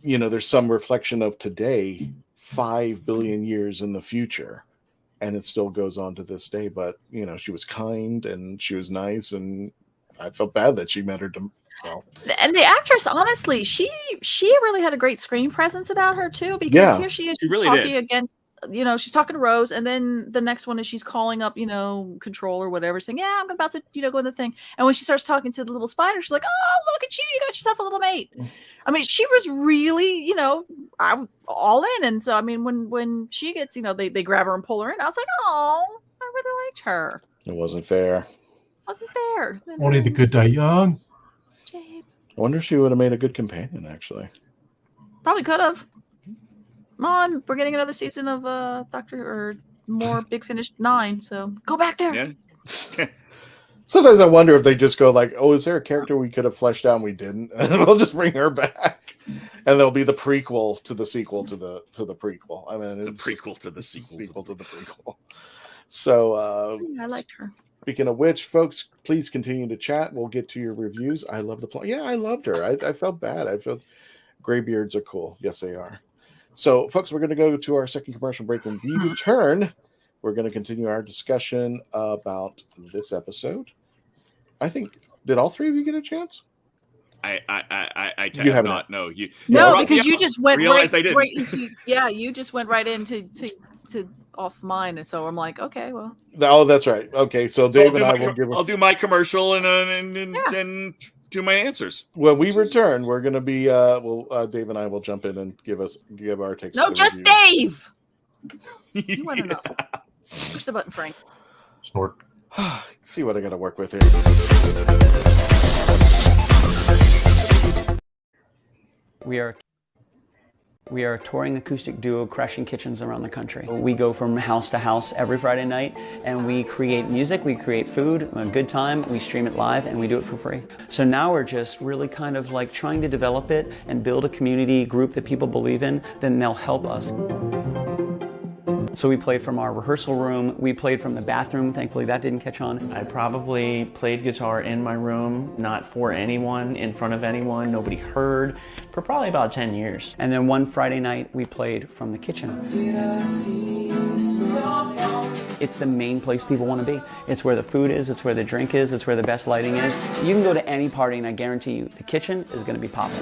there's some reflection of today, 5 billion years in the future. And it still goes on to this day. But, she was kind and she was nice. And I felt bad that she met her. And the actress, honestly, she really had a great screen presence about her, too. Because here she is talking against. She's talking to Rose, and then the next one is she's calling up, Control or whatever, saying, yeah, I'm about to, go in the thing. And when she starts talking to the little spider, she's like, oh, look at you. You got yourself a little mate. I mean, she was really, I'm all in. And so, I mean, when she gets, they grab her and pull her in. I was like, oh, I really liked her. It wasn't fair. Only the good die young. I wonder if she would have made a good companion, actually. Probably could have. Come on, we're getting another season of Doctor or more Big Finish 9, so go back there. Yeah. Sometimes I wonder if they just go like, "Oh, is there a character we could have fleshed out and we didn't?" And we'll just bring her back, and there'll be the prequel to the sequel to the prequel. I mean, The prequel to the sequel to the prequel. So I liked her. speaking of which, folks, please continue to chat. We'll get to your reviews. I love the plot. Yeah, I loved her. I felt bad. I felt graybeards are cool. Yes, they are. So, folks, we're going to go to our second commercial break. When we return, we're going to continue our discussion about this episode. I think, did all three of you get a chance? I You have not. No, you. No, brought because me you up. just went Realized I right didn't. into you just went right into to off mine, and so I'm like, okay, well. Oh, that's right. Okay, so Dave and I will give. I'll do my commercial and do my answers. When we return, we're going to be. Dave and I will jump in and give our takes. No, to the just review. Dave. You want enough. Push the button, Frank. Snort. See what I got to work with here. We are a touring acoustic duo crashing kitchens around the country. We go from house to house every Friday night, and we create music, we create food, a good time, we stream it live, and we do it for free. So now we're just really kind of like trying to develop it and build a community group that people believe in, then they'll help us. So we played from our rehearsal room, we played from the bathroom, thankfully that didn't catch on. I probably played guitar in my room, not for anyone, in front of anyone, nobody heard, for probably about 10 years. And then one Friday night, we played from the kitchen. It's the main place people want to be. It's where the food is, it's where the drink is, it's where the best lighting is. You can go to any party and I guarantee you, the kitchen is going to be popping.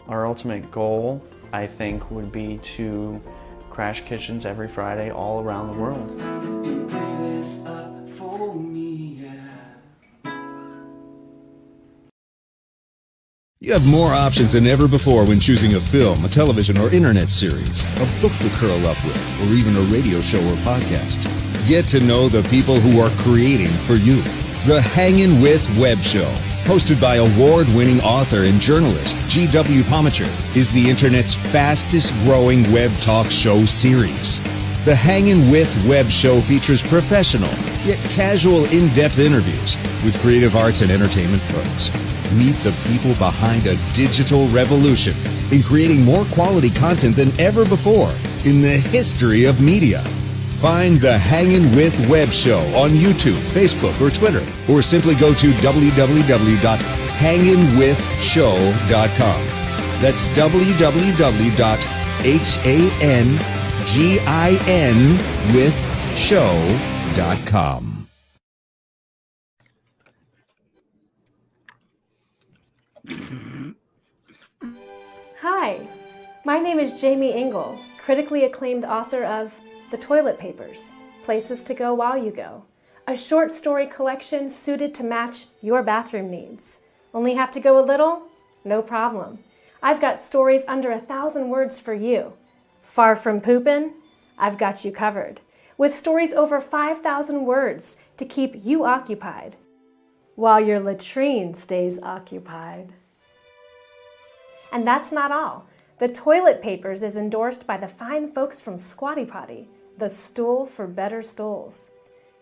Our ultimate goal, I think, would be to crash kitchens every Friday all around the world. You have more options than ever before when choosing a film, a television or internet series, a book to curl up with, or even a radio show or podcast. Get to know the people who are creating for you. The Hangin' With Web Show, hosted by award-winning author and journalist G.W. Pometry, is the internet's fastest-growing web talk show series. The Hangin' With Web Show features professional, yet casual, in-depth interviews with creative arts and entertainment pros. Meet the people behind a digital revolution in creating more quality content than ever before in the history of media. Find the Hangin' With Web Show on YouTube, Facebook, or Twitter, or simply go to www.hanginwithshow.com. That's www.hanginwithshow.com. Hi, my name is Jamie Engel, critically acclaimed author of The Toilet Papers, Places to Go While You Go, a short story collection suited to match your bathroom needs. Only have to go a little? No problem. I've got stories under 1,000 words for you. Far from poopin'? I've got you covered, with stories over 5,000 words to keep you occupied, while your latrine stays occupied. And that's not all. The Toilet Papers is endorsed by the fine folks from Squatty Potty, the stool for better stools.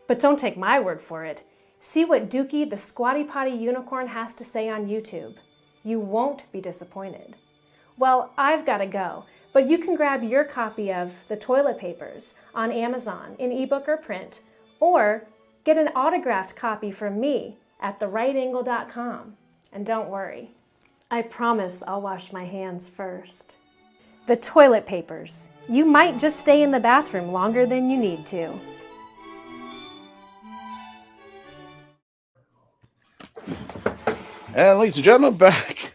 But don't take my word for it. See what Dookie the Squatty Potty unicorn has to say on YouTube. You won't be disappointed. Well, I've got to go, but you can grab your copy of The Toilet Papers on Amazon in ebook or print, or get an autographed copy from me at therightangle.com. And don't worry, I promise I'll wash my hands first. The Toilet Papers. You might just stay in the bathroom longer than you need to. And ladies and gentlemen, back.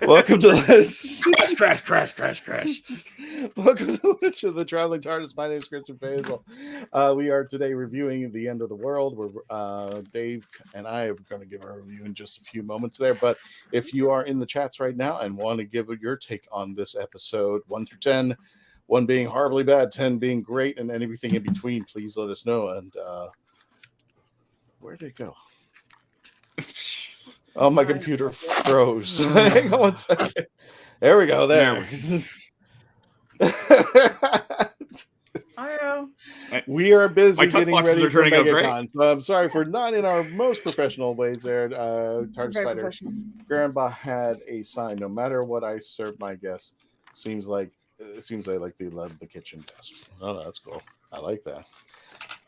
Welcome to this. Crash. Welcome to the Traveling TARDIS. My name is Christian Basil. We are today reviewing The End of the World. Where Dave and I are going to give our review in just a few moments there. But if you are in the chats right now and want to give your take on this episode, 1 through 10, 1 being horribly bad, 10 being great, and everything in between, please let us know. And where did it go? Oh, my computer froze. Hang on 1 second. There we go. There. We are busy tuck getting boxes ready are for turning out great. MegaCon, so I'm sorry for not in our most professional ways there. TARDIS Very Fighter professional. Grandpa had a sign. No matter what I serve my guests, it seems like they love the kitchen desk. Oh, that's cool. I like that.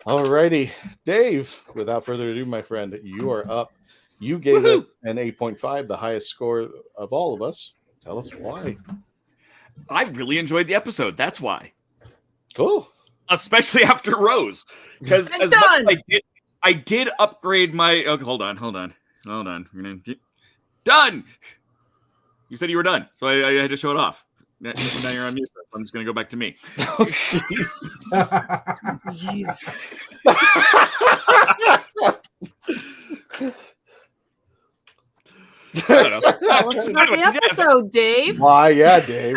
Alrighty, Dave. Without further ado, my friend, you are up. You gave it an 8.5, the highest score of all of us. Tell us why. I really enjoyed the episode. That's why. Cool. Especially after Rose, because as much as I did upgrade my. Oh, hold on. We're gonna done. You said you were done, so I had to show it off. Now you're on mute. I'm just gonna go back to me. Oh, I don't know. Let's start the episode, Dave. Why, yeah, Dave.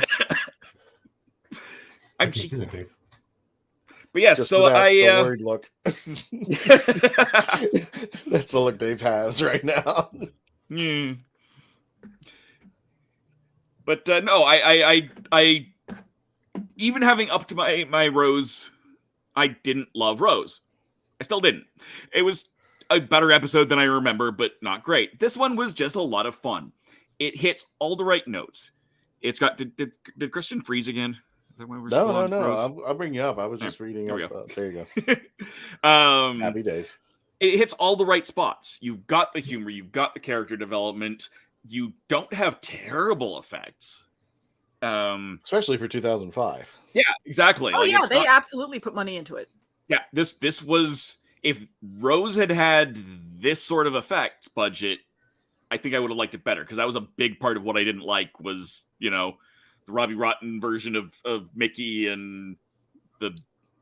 I'm cheating. But yes, so the I worried look. That's the look Dave has right now. But no, I even having upped my Rose, I didn't love Rose. I still didn't. It was a better episode than I remember, but not great. This one was just a lot of fun. It hits all the right notes. It's got did Christian freeze again? No. I'll bring you up. I was just reading up. There you go. Happy days. It hits all the right spots. You've got the humor. You've got the character development. You don't have terrible effects. Especially for 2005. Yeah, exactly. Oh, yeah, they absolutely put money into it. Yeah, this was... If Rose had this sort of effects budget, I think I would have liked it better, because that was a big part of what I didn't like was, the Robbie Rotten version of Mickey and the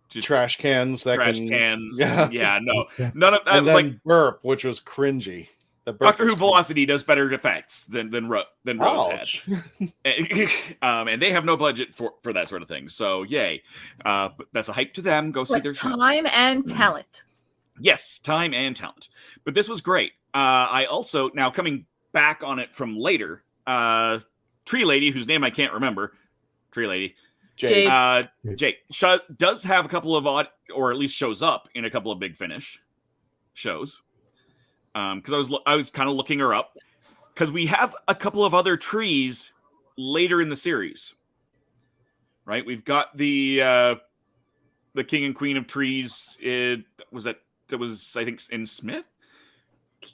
trash cans. Cans. Yeah, no. None of that and was then like Burp, which was cringy. Doctor Who Velocity does better effects than Rose had. And they have no budget for that sort of thing. So yay. But that's a hype to them. Go see their time and talent. Yes, time and talent. But this was great. I also, now coming back on it from later, Tree Lady, whose name I can't remember, Tree Lady, Jake does have a couple of odd, or at least shows up in a couple of Big Finish shows. Because I was kind of looking her up, because we have a couple of other trees later in the series, right? We've got the King and Queen of Trees. That was I think in Smith,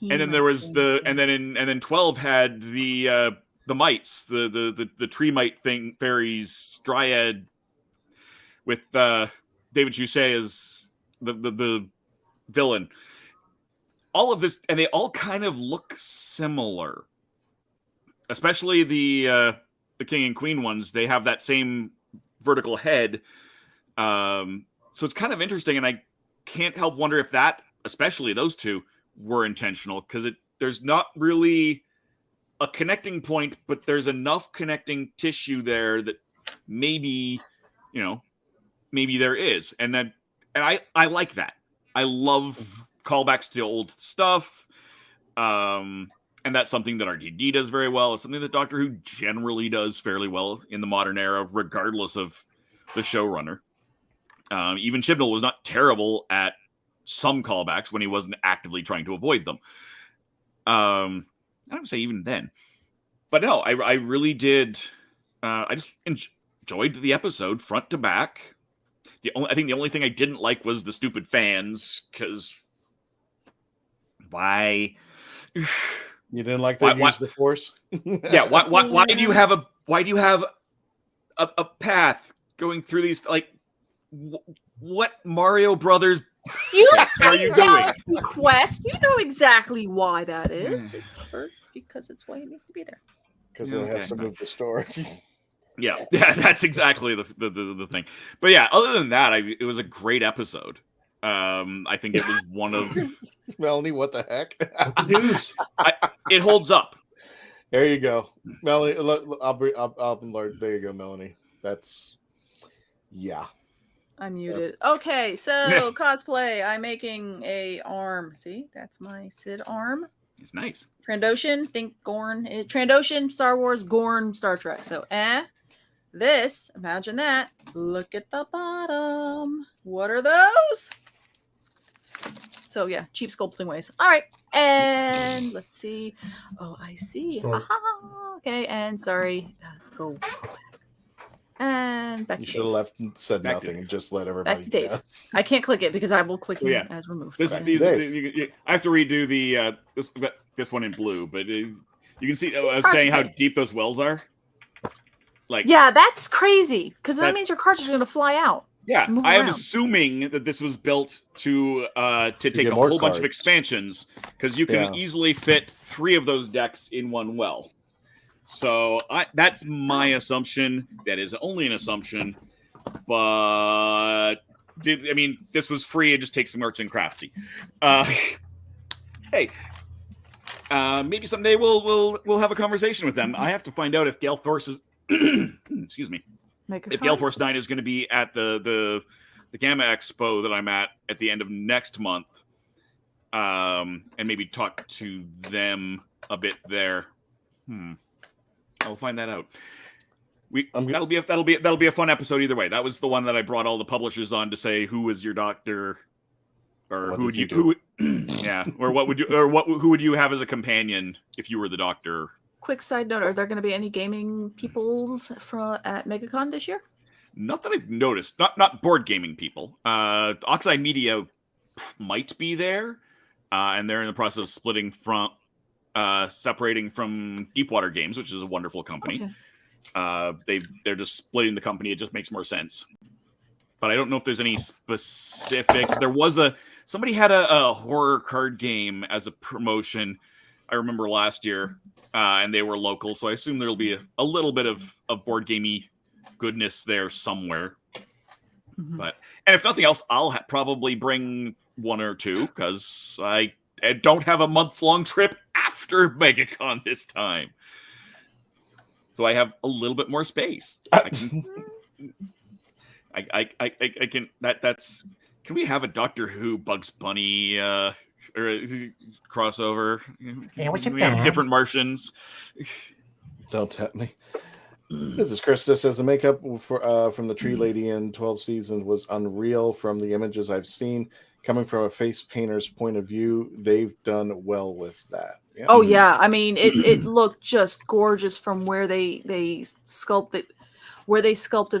and then there was and then 12 had the mites, the tree mite thing, fairies, dryad, with David Jusset as the villain. All of this, and they all kind of look similar, especially the King and Queen ones. They have that same vertical head, so it's kind of interesting, and I can't help wonder if that, especially those two, were intentional, because there's not really a connecting point, but there's enough connecting tissue there that maybe there is, and I like that. I love callbacks to old stuff, and that's something that RTD does very well. It's something that Doctor Who generally does fairly well in the modern era, regardless of the showrunner. Even Chibnall was not terrible at some callbacks when he wasn't actively trying to avoid them. I don't say even then, but no, I really did. I just enjoyed the episode front to back. I think the only thing I didn't like was the stupid fans, because why? You didn't like they use the Force? Yeah. Why do you have a path going through these? Like, what Mario Brothers? You see Galaxy Quest. You know exactly why that is. It's because it's why it needs to be there. Because it has to move the story. Yeah, that's exactly the thing. But yeah, other than that, it was a great episode. I think it was one of Melanie. What the heck? It holds up. There you go, Melanie. I'll learn. There you go, Melanie. That's I'm muted. Okay, so cosplay. I'm making a arm. See, that's my Sid arm. It's nice. Trandoshan. Think Gorn. Trandoshan. Star Wars. Gorn. Star Trek. So This, imagine that. Look at the bottom. What are those? So yeah, cheap sculpting ways. All right, and let's see. Oh, I see. Aha. Okay, and sorry. Go back. And back You to should have Dave. left and said Back nothing to- and just let everybody Back to Dave. guess. I can't click it because I will click Oh, him yeah. as removed. This, Okay. these, Dave. I have to redo the this one in blue, but you can see. I was Cartridge saying how bay. deep those wells are. Like, Yeah, that's crazy because that That's- means your cartridge is going to fly out. yeah, Move I am around. assuming that this was built to take get a more whole bunch of cards. expansions because you can Yeah. easily fit 3 of those decks in one well. So that's my assumption. That is only an assumption, but I mean, this was free. It just takes some arts and craftsy. Hey, maybe someday we'll have a conversation with them. I have to find out if Gale Force is excuse me. If Gale Force 9 is going to be at the Gamma Expo that I'm at the end of next month, and maybe talk to them a bit there. I'll find that out. That'll be a fun episode either way. That was the one that I brought all the publishers on to say who was your doctor, or What who would does you he do? yeah, or what would you, or who would you have as a companion if you were the doctor? Quick side note: are there going to be any gaming peoples at MegaCon this year? Not that I've noticed. Not board gaming people. Oxide Media might be there, and they're in the process of separating from Deepwater Games, which is a wonderful company. Okay. They're just splitting the company. It just makes more sense. But I don't know if there's any specifics. There was somebody had a horror card game as a promotion. I remember last year, and they were local, so I assume there'll be a little bit of board gamey goodness there somewhere. Mm-hmm. And if nothing else, I'll probably bring 1 or 2 because I don't have a month-long trip after MegaCon this time, so I have a little bit more space. I can. That's. Can we have a Doctor Who Bugs Bunny or crossover? Yeah, what's we have different Martians. Don't tempt me. This is Chris. This says the makeup from the Tree Lady in 12 Seasons was unreal from the images I've seen. Coming from a face painter's point of view, they've done well with that. Yeah. Oh yeah, I mean it looked just gorgeous from where they sculpted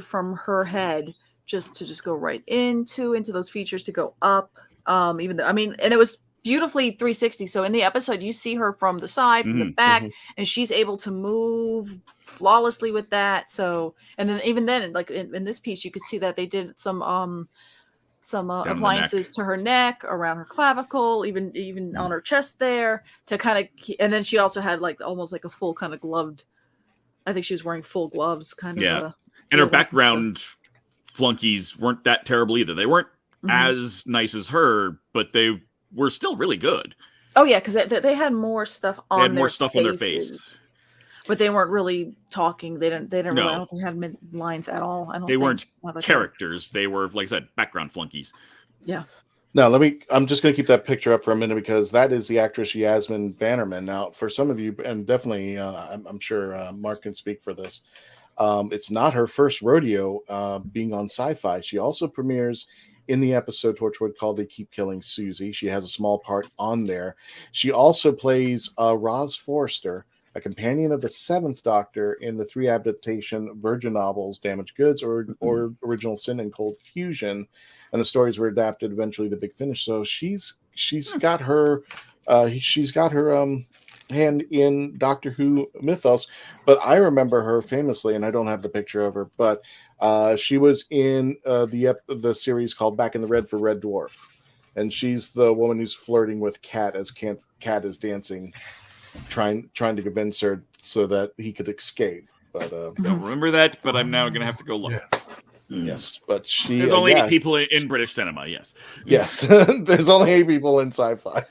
from her head to go right into those features to go up. Even though, I mean, and it was beautifully 360. So in the episode, you see her from the side, from the back, and she's able to move flawlessly with that. So, and then even then, like in this piece, you could see that they did some appliances to her neck, around her clavicle, even on her chest there to kind of, and then she also had like almost like a full kind of gloved. I think she was wearing full gloves, kind of. Yeah, and her background flunkies weren't that terrible either. They weren't as nice as her, but they were still really good. Oh yeah, because they had more stuff on. They had more their stuff faces, on their face, but they weren't really talking. They didn't really. No. I don't think they had lines at all. I don't. They weren't Not like characters. They were, like I said, background flunkies. Yeah. Now, I'm just going to keep that picture up for a minute because that is the actress Yasmin Bannerman. Now, for some of you, and definitely, I'm sure Mark can speak for this. It's not her first rodeo being on Sci-Fi. She also premieres in the episode Torchwood called They Keep Killing Susie. She has a small part on there. She also plays Roz Forrester, a companion of the 7th Doctor in the 3 adaptation Virgin novels, Damaged Goods or Original Sin and Cold Fusion. And the stories were adapted eventually to Big Finish. So she's got her hand in Doctor Who mythos. But I remember her famously, and I don't have the picture of her, but she was in the series called Back in the Red for Red Dwarf. And she's the woman who's flirting with Cat as Cat is dancing, trying to convince her so that he could escape. But don't remember that, but I'm now going to have to go look. Yeah. Yes, but there's only 8 people in British cinema. Yes, there's only 8 people in Sci-Fi.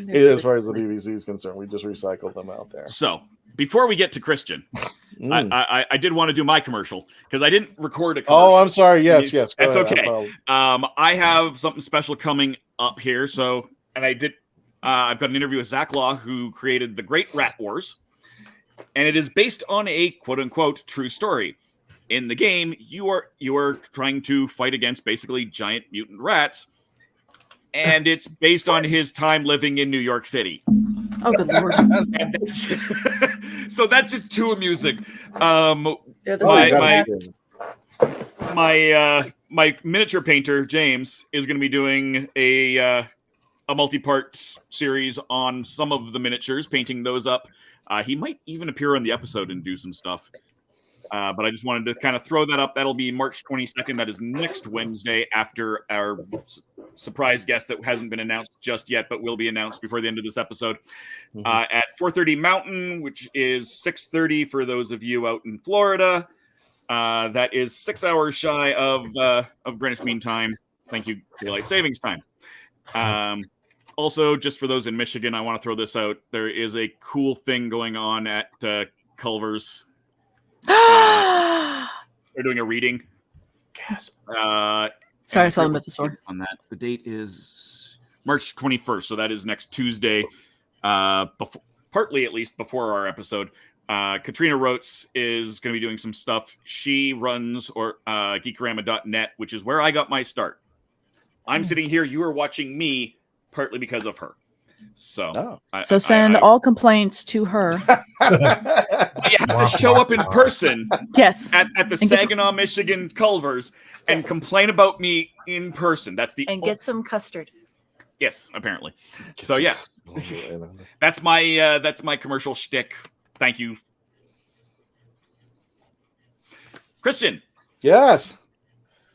As far as the BBC is concerned, we just recycled them out there. So before we get to Christian, I did want to do my commercial because I didn't record a commercial. Oh, I'm sorry. Yes. That's okay. I have something special coming up here. So, and I did. I've got an interview with Zach Law, who created the Great Rat Wars. and it is based on a quote-unquote true story. In the game, you are trying to fight against basically giant mutant rats, and it's based on his time living in New York City. Oh, good lord! And so that's just too amusing. My miniature painter James is going to be doing a multi-part series on some of the miniatures, painting those up. He might even appear on the episode and do some stuff. But I just wanted to kind of throw that up. That'll be March 22nd. That is next Wednesday after our surprise guest that hasn't been announced just yet, but will be announced before the end of this episode. At 4:30 Mountain, which is 6:30 for those of you out in Florida. That is 6 hours shy of Greenwich Mean Time. Thank you, Daylight Savings Time. Also, just for those in Michigan, I want to throw this out. There is a cool thing going on at Culver's. They're doing a reading. Yes. Sorry, I saw them at the store. On that, the date is March 21st, so that is next Tuesday. Partly, at least, before our episode. Katrina Rotes is going to be doing some stuff. She runs Geekorama.net, which is where I got my start. I'm sitting here. You are watching me, partly because of her. So, send all complaints to her. You have to show up in person. Yes, at the Saginaw, Michigan Culver's and complain about me in person. That's get some custard. Yes, apparently. So yes, that's my commercial shtick. Thank you, Christian. Yes.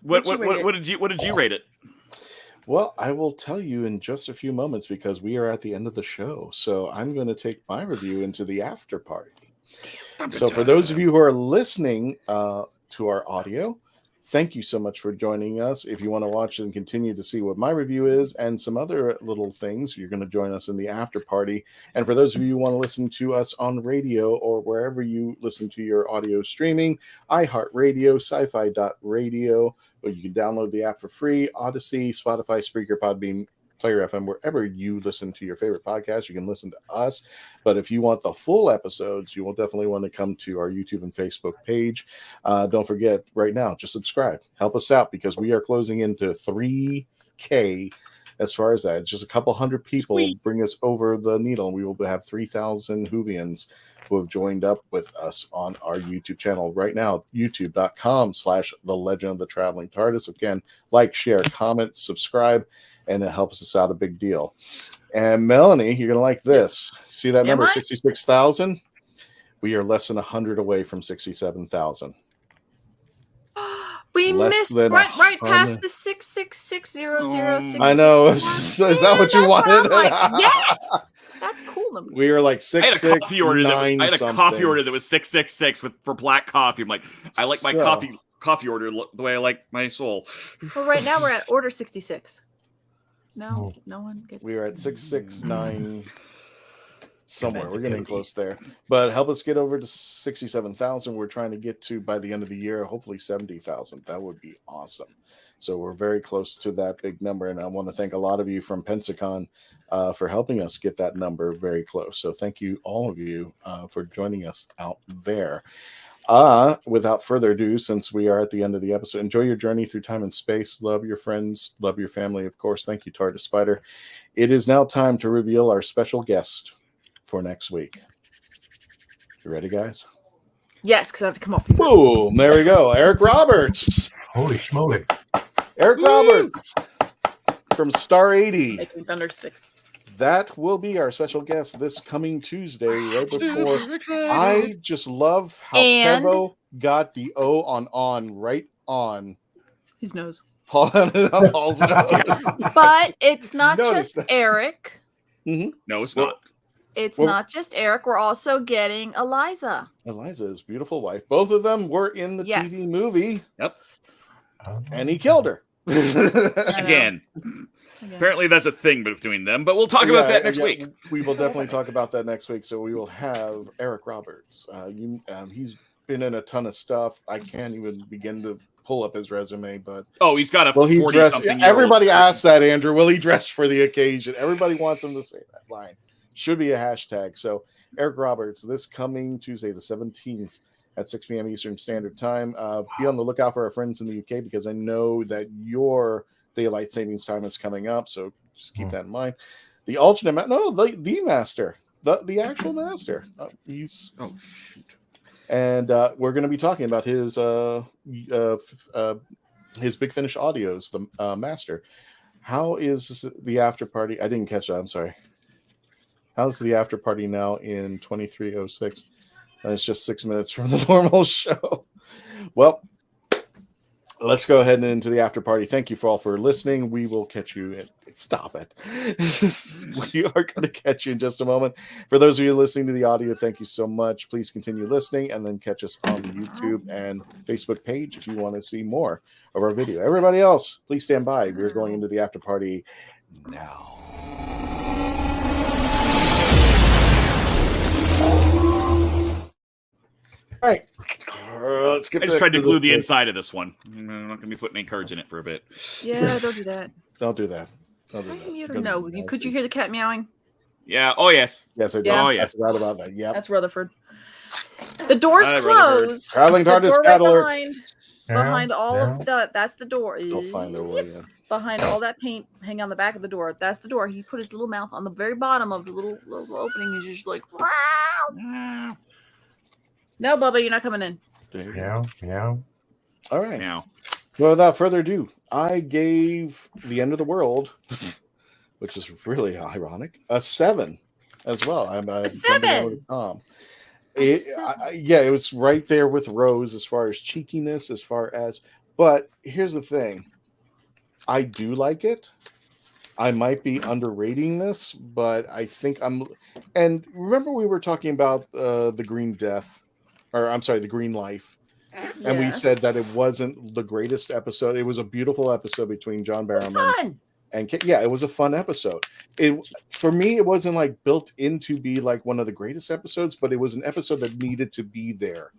What did you rate it? Well, I will tell you in just a few moments because we are at the end of the show. So I'm going to take my review into the after party. So for those of you who are listening to our audio, thank you so much for joining us. If you want to watch and continue to see what my review is and some other little things, you're going to join us in the after party. And for those of you who want to listen to us on radio or wherever you listen to your audio streaming, iHeartRadio, sci-fi.radio, or you can download the app for free, Odyssey, Spotify, Spreaker, Podbean, Player FM, wherever you listen to your favorite podcast, you can listen to us. But if you want the full episodes, you will definitely want to come to our YouTube and Facebook page. Don't forget, right now, just subscribe. Help us out because we are closing into 3K as far as that. It's just a couple hundred people bring us over the needle, and we will have 3,000 WHOvians who have joined up with us on our YouTube channel right now, youtube.com/The Legend of the Traveling TARDIS. Again, like, share, comment, subscribe, and it helps us out a big deal. And Melanie, you're going to like this. See that number, 66,000? We are less than 100 away from 67,000. We missed right past the 666,006. I know. Is that what you wanted? Yes. That's cool number. We were like 669. I had a coffee order that was 666 for black coffee. I'm like, I like my coffee order the way I like my soul. Well, right now we're at order 66. No one gets. We are at 669 somewhere. We're getting close there. But help us get over to 67,000. We're trying to get to, by the end of the year, hopefully 70,000. That would be awesome. So we're very close to that big number. And I want to thank a lot of you from Pensacon for helping us get that number very close. So thank you, all of you, for joining us out there. Without further ado, since we are at the end of the episode, enjoy your journey through time and space. Love your friends. Love your family, of course. Thank you, TARDIS Spider. It is now time to reveal our special guest for next week. You ready, guys? Yes, because I have to come up. Boom! There we go. Eric Roberts. Holy schmoly. Eric Roberts from Star 80. Making Thunder 6. That will be our special guest this coming Tuesday, right before. I just love how Kevo got the O on right on his nose. Paul's nose. But it's not just Eric. Mm-hmm. No, it's not. It's not just Eric. We're also getting Eliza. Eliza's beautiful wife. Both of them were in the TV movie. Yep. And he killed her. Again. Apparently that's a thing between them, but we'll talk about that next week. We will definitely talk about that next week. So we will have Eric Roberts. He's been in a ton of stuff. I can't even begin to pull up his resume, but he's got a 40-something. Everybody asks that, Andrew. Will he dress for the occasion? Everybody wants him to say that line. should be a hashtag. So Eric Roberts, this coming Tuesday, the 17th at 6 p.m. Eastern Standard Time. Be on the lookout for our friends in the UK because I know that your daylight savings time is coming up. So just keep that in mind. The alternate, the master, the actual master. He's and we're going to be talking about his Big Finish audios, the master. How is the after party? I didn't catch that. I'm sorry. How's the after party now in 2306? And it's just 6 minutes from the normal show. Well, let's go ahead and into the after party. Thank you all for listening. We will catch you. Stop it. We are going to catch you in just a moment. For those of you listening to the audio, thank you so much. Please continue listening and then catch us on the YouTube and Facebook page if you want to see more of our video. Everybody else, please stand by. We're going into the after party now. All right. Let's get I just tried to glue the inside of this one. I'm not going to be putting any cards in it for a bit. Yeah, don't do that. Don't do that. No, could you hear the cat meowing? Yeah. Oh, yes. Yes, I did. Yeah. Oh, yes. That's about that. Yeah. That's Rutherford. The door's closed. Traveling TARDIS behind all of the. That's the door. They'll find their way in. Behind all that paint hanging on the back of the door. That's the door. He put his little mouth on the very bottom of the little opening. He's just like, wow. No, Bubba, you're not coming in. Meow. All right. Meow. So without further ado, I gave The End of the World, which is really ironic, a 7 as well. A 7. It was right there with Rose as far as cheekiness, but here's the thing. I do like it. I might be underrating this, but I think and remember we were talking about the Green Death, the Green Life. And we said that it wasn't the greatest episode. It was a beautiful episode between John Barrowman and it was a fun episode. For me, it wasn't like built in to be like one of the greatest episodes, but it was an episode that needed to be there,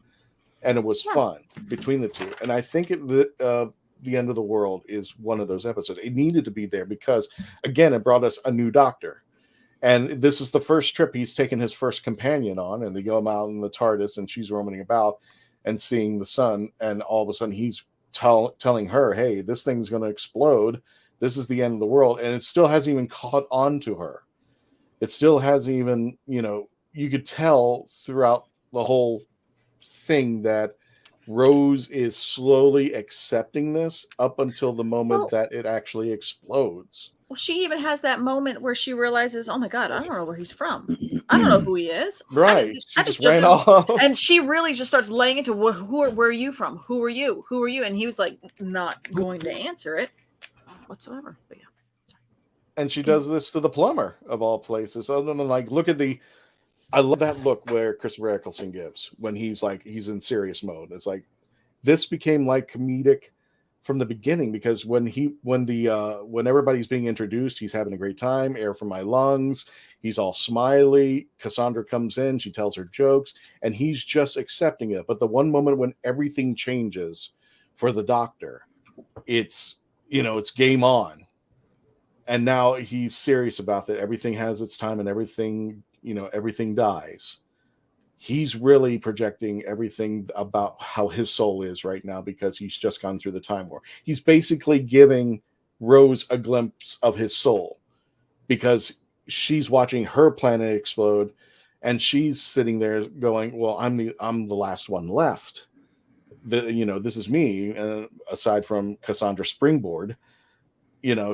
and it was fun between the two. And I think The End of the World is one of those episodes. It needed to be there because, again, it brought us a new Doctor. And this is the first trip he's taken his first companion on, and they go out in the TARDIS, and she's roaming about and seeing the sun, and all of a sudden he's telling her, hey, this thing's going to explode. This is the end of the world. And it still hasn't even caught on to her. It still hasn't even, you could tell throughout the whole thing that Rose is slowly accepting this up until the moment that it actually explodes. Well, she even has that moment where she realizes, oh my God, I don't know where he's from. I don't know who he is. Right. I just ran off. And she really just starts laying into, where are you from? Who are you? Who are you? And he was like, not going to answer it whatsoever. But yeah. Sorry. And she does this to the plumber of all places. Other than like, I love that look where Christopher Eccleston gives when he's in serious mode. It's like, this became like comedic from the beginning, because when everybody's being introduced, he's having a great time. Air from my lungs. He's all smiley. Cassandra comes in. She tells her jokes, and he's just accepting it. But the one moment when everything changes for the Doctor, it's game on. And now he's serious about that. Everything has its time, and everything dies. He's really projecting everything about how his soul is right now, because he's just gone through the time war. He's basically giving Rose a glimpse of his soul, because she's watching her planet explode, and she's sitting there going, well, I'm the last one left. This is me, aside from Cassandra Springboard.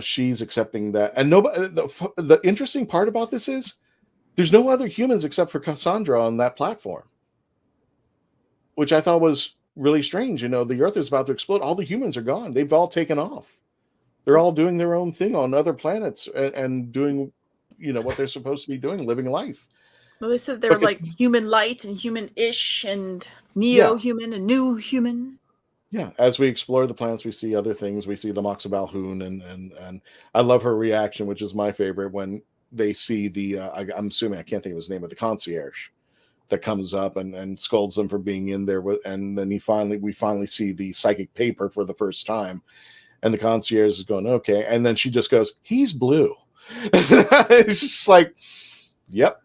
She's accepting that. And nobody. The interesting part about this is, there's no other humans except for Cassandra on that platform, which I thought was really strange. The Earth is about to explode. All the humans are gone. They've all taken off. They're all doing their own thing on other planets and doing, what they're supposed to be doing, living life. Well, they said they were like human light and human-ish and neo-human and new human. Yeah, as we explore the planets, we see other things. We see the Moxabalhoon, and I love her reaction, which is my favorite, when they see I'm assuming, I can't think of his name, but the concierge that comes up and scolds them for being in there. And then we finally see the psychic paper for the first time. And the concierge is going, okay. And then she just goes, he's blue. It's just like, Yep.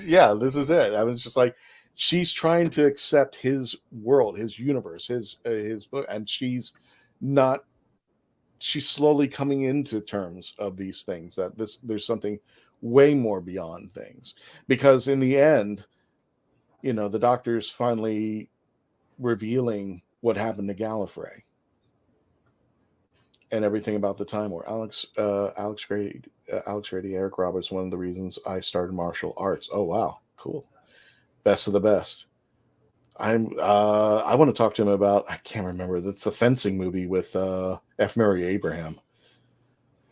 Yeah, this is it. I was just like, she's trying to accept his world, his universe, his book, and she's not. She's slowly coming into terms of these things, that there's something way more beyond things, because in the end, the Doctor's finally revealing what happened to Gallifrey and everything about the Time War. Alex Grady, Eric Roberts, one of the reasons I started martial arts. Oh wow, cool. Best of the best. I want to talk to him about, I can't remember, that's the fencing movie with F. Murray Abraham.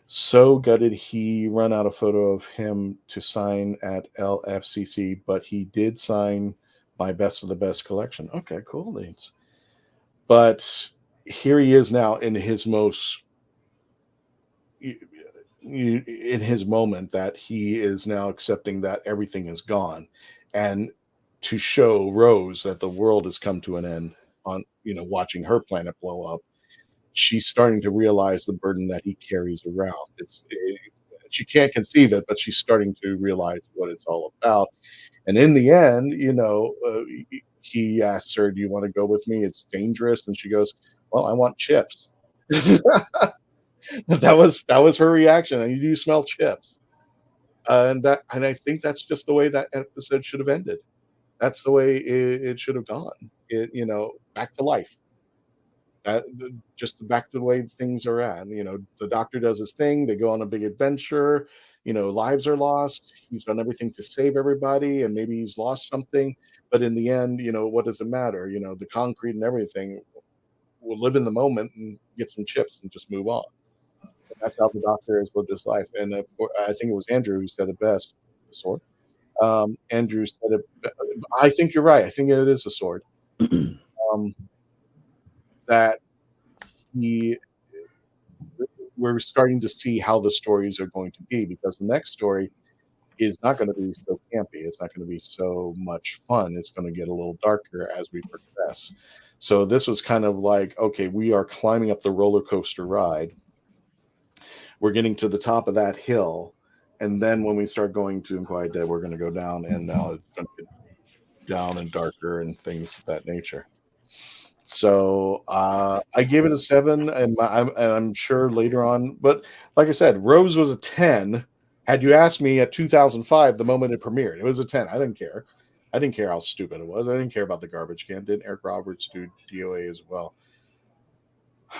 So gutted he run out a photo of him to sign at LFCC, but he did sign my Best of the Best collection. Okay, cool, Leeds. But here he is now in his most, in his moment, that he is now accepting that everything is gone, and to show Rose that the world has come to an end on, watching her planet blow up, she's starting to realize the burden that he carries around. She can't conceive it, but she's starting to realize what it's all about. And in the end, he asks her, "Do you want to go with me? It's dangerous." And she goes, "Well, I want chips." That was her reaction. And you do smell chips, and I think that's just the way that episode should have ended. That's the way it should have gone. Back to life. Just back to the way things are at. The Doctor does his thing. They go on a big adventure. Lives are lost. He's done everything to save everybody, and maybe he's lost something. But in the end, what does it matter? The concrete and everything. We'll live in the moment and get some chips and just move on. And that's how the Doctor has lived his life. And I think it was Andrew who said it best. The sword. Andrew said it. I think you're right. I think it is a sword. That we're starting to see how the stories are going to be, because the next story is not going to be so campy. It's not going to be so much fun. It's going to get a little darker as we progress. So this was kind of like, okay, we are climbing up the roller coaster ride. We're getting to the top of that hill. And then when we start going to Quiet Dead, we're going to go down, and now it's going to get down and darker and things of that nature. So I gave it a 7, and I'm sure later on, but like I said, Rose was a 10. Had you asked me at 2005, the moment it premiered, it was a 10. I didn't care. I didn't care how stupid it was. I didn't care about the garbage can. Didn't Eric Roberts do DOA as well?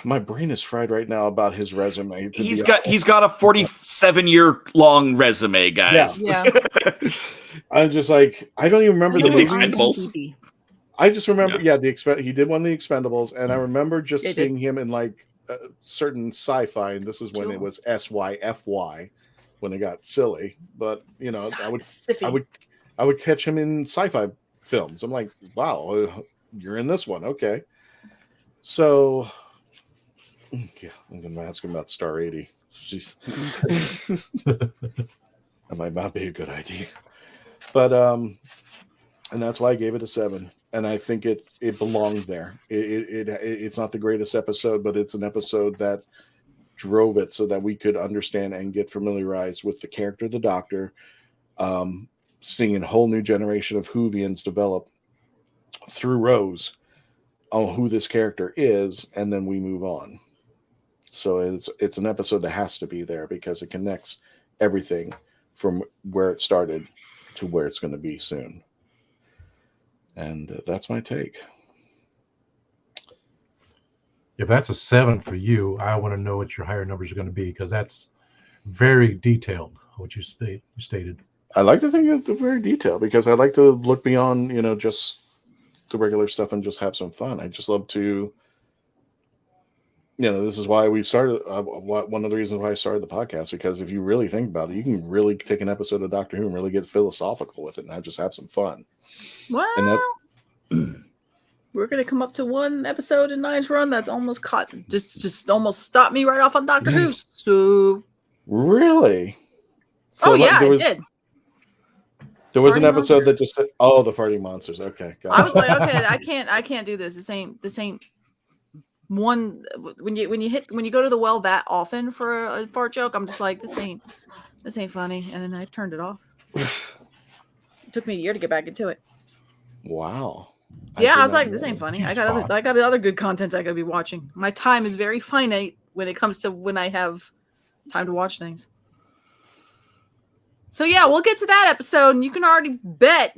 My brain is fried right now about his resume. He's got a 47-year-long resume, guys. Yeah. I'm just like, I don't even remember the movies. Expendables. I just remember, he did one of the Expendables, and I remember just seeing him in like certain sci-fi, and this is when it was SYFY, when it got silly. But I would catch him in sci-fi films. I'm like, wow, you're in this one, okay? So. Yeah, I'm going to ask him about Star 80. Jeez. That might not be a good idea. But, and that's why I gave it a 7. And I think it belonged there. It's not the greatest episode, but it's an episode that drove it so that we could understand and get familiarized with the character of the Doctor, seeing a whole new generation of WHOvians develop through Rose on who this character is, and then we move on. So it's an episode that has to be there because it connects everything from where it started to where it's going to be soon. And that's my take. If that's a 7 for you, I want to know what your higher numbers are going to be, because that's very detailed, what you stated. I like to think it's very detailed because I like to look beyond, just the regular stuff and just have some fun. I just love to, this is why we started. One of the reasons why I started the podcast, because if you really think about it, you can really take an episode of Doctor Who and really get philosophical with it, and I just have some fun. Well, we're gonna come up to one episode in Nine's run that almost just almost stopped me right off on Doctor Who. So really, it did. There was an episode that just said, "Oh, the farting monsters." Okay, got it. I was like, okay, I can't do this. This ain't one. When you go to the well that often for a fart joke, I'm just like, this ain't funny, and then I turned it off. took me a year to get back into it. Wow. Yeah, I was did like, not this know. ain't funny. I got other good content I gotta be watching. My time is very finite when it comes to when I have time to watch things. So yeah, we'll get to that episode, and you can already bet.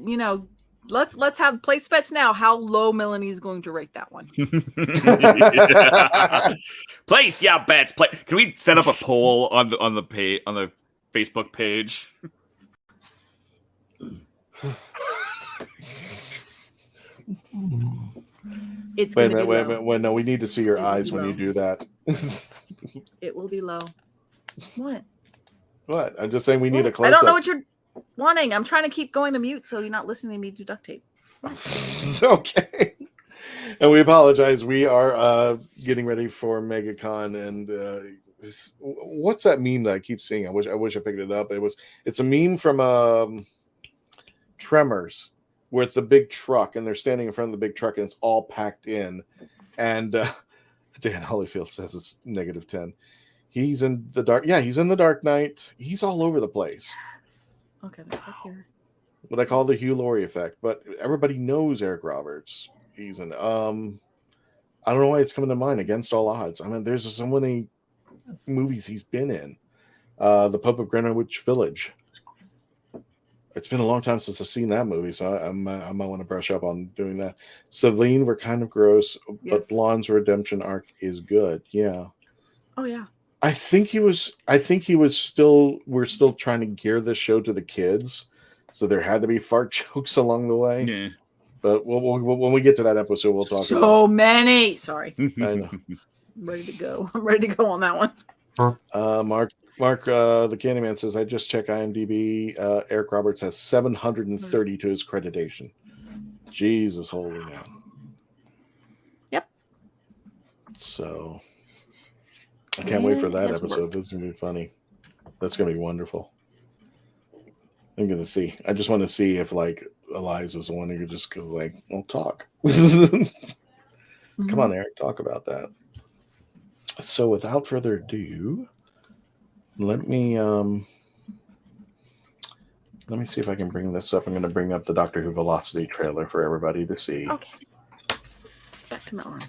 Let's have place bets now. How low Melanie is going to rate that one? Place, yeah, bets. Play. Can we set up a poll on the Facebook page? It's wait a gonna minute, be wait a low. minute. Wait, no, we need to see your It will eyes be when you low. do that. It will be low. What? What? I'm just saying we need a close I don't know up. what you're wanting. I'm trying to keep going to mute so you're not listening to me do duct tape. Okay. And we apologize. We are getting ready for MegaCon, and what's that meme that I keep seeing? I wish I picked it up. It's a meme from Tremors with the big truck, and they're standing in front of the big truck, and it's all packed in. And Dan Holyfield says it's -10. He's in the dark. Yeah, he's in the Dark Knight. He's all over the place. Yes. Okay, the fuck here. What I call the Hugh Laurie effect, but everybody knows Eric Roberts. He's in. I don't know why it's coming to mind. Against All Odds. I mean, there's so many movies he's been in. The Pope of Greenwich Village. It's been a long time since I've seen that movie, so I might want to brush up on doing that. Celine, we're kind of gross, but Blonde's redemption arc is good. Yeah. Oh yeah. I think he was still. We're still trying to gear this show to the kids, so there had to be fart jokes along the way. Yeah. But when we get to that episode, we'll talk. So many. Sorry. I know. I'm ready to go. I'm ready to go on that one. Mark, the Candyman says, I just checked IMDb. Eric Roberts has 730 to his creditation. Jesus holy man. Yep. So I can't wait for that Yes, episode. That's gonna be funny. That's gonna be wonderful. I'm gonna see. I just want to see if like Eliza's the one who could just go like, "Well, talk." Come on, Eric, talk about that. So, without further ado, let me see if I can bring this up. I'm going to bring up the Doctor Who Velocity trailer for everybody to see. Okay. Back to Melanie.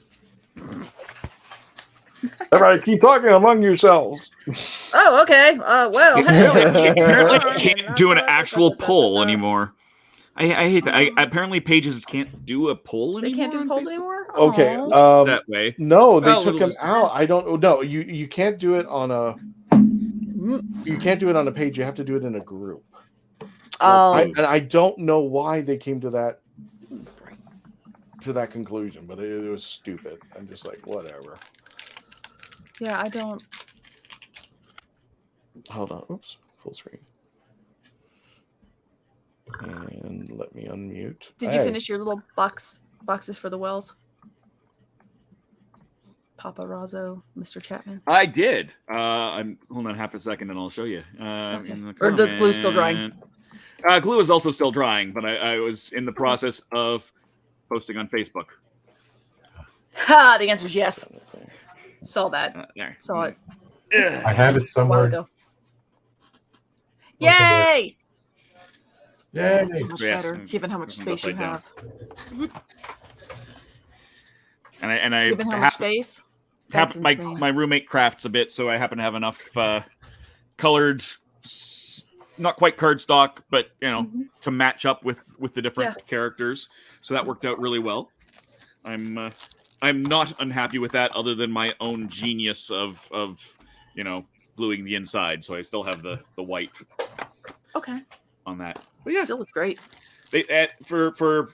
All right, keep talking among yourselves. Oh, okay. Well, Apparently can't do an actual poll anymore. I hate that. Apparently pages can't do a poll anymore. They can't do polls anymore? Okay. That way. No, they Well, took it'll them out. I don't know. You can't do it on a page. You have to do it in a group. Oh. I don't know why they came to that conclusion, but it was stupid. I'm just like, whatever. Yeah, I don't. Hold on. Oops. Full screen. And let me unmute. Did you finish your little boxes for the wells? Papa Razzo, Mr. Chapman. I did. I'm hold on half a second and I'll show you. Okay. In the Or the glue's still drying? Glue is also still drying, but I was in the process of posting on Facebook. Ha! The answer is yes. Saw that. There. Saw it. I have it A while somewhere. ago. Yay! Yay! That's so much better, given how much space you have. And I Given how much space. That's my insane. my roommate crafts a bit, so I happen to have enough colored, not quite cardstock, but to match up with the different characters. So that worked out really well. I'm not unhappy with that, other than my own genius of gluing the inside. So I still have the white. Okay. On that, but yeah, still look great. They for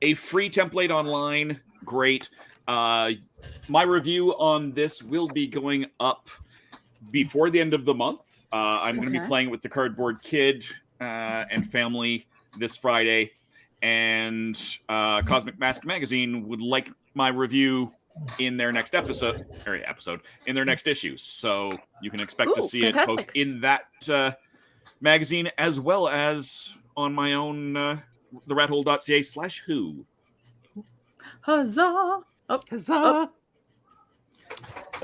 a free template online, great. My review on this will be going up before the end of the month. I'm going to be playing with the Cardboard Kid and family this Friday, and Cosmic Mask Magazine would like my review in their next episode in their next issue. So you can expect to see it both in that magazine as well as on my own therathole.ca/who. Huzzah! Oh, huzzah!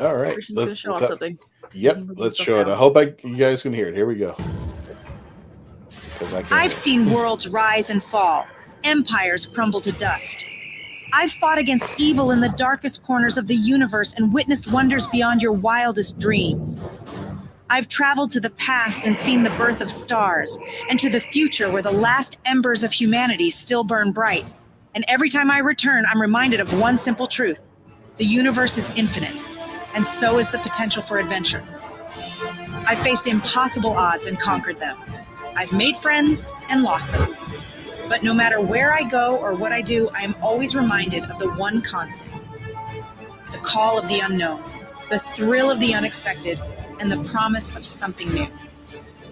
All right. Christian's going to show off something. Yep, let's show it. I hope you guys can hear it. Here we go. because I can't. I've seen worlds rise and fall, empires crumble to dust. I've fought against evil in the darkest corners of the universe and witnessed wonders beyond your wildest dreams. I've traveled to the past and seen the birth of stars, and to the future where the last embers of humanity still burn bright. And every time I return, I'm reminded of one simple truth. The universe is infinite, and so is the potential for adventure. I've faced impossible odds and conquered them. I've made friends and lost them. But no matter where I go or what I do, I am always reminded of the one constant. The call of the unknown, the thrill of the unexpected, and the promise of something new.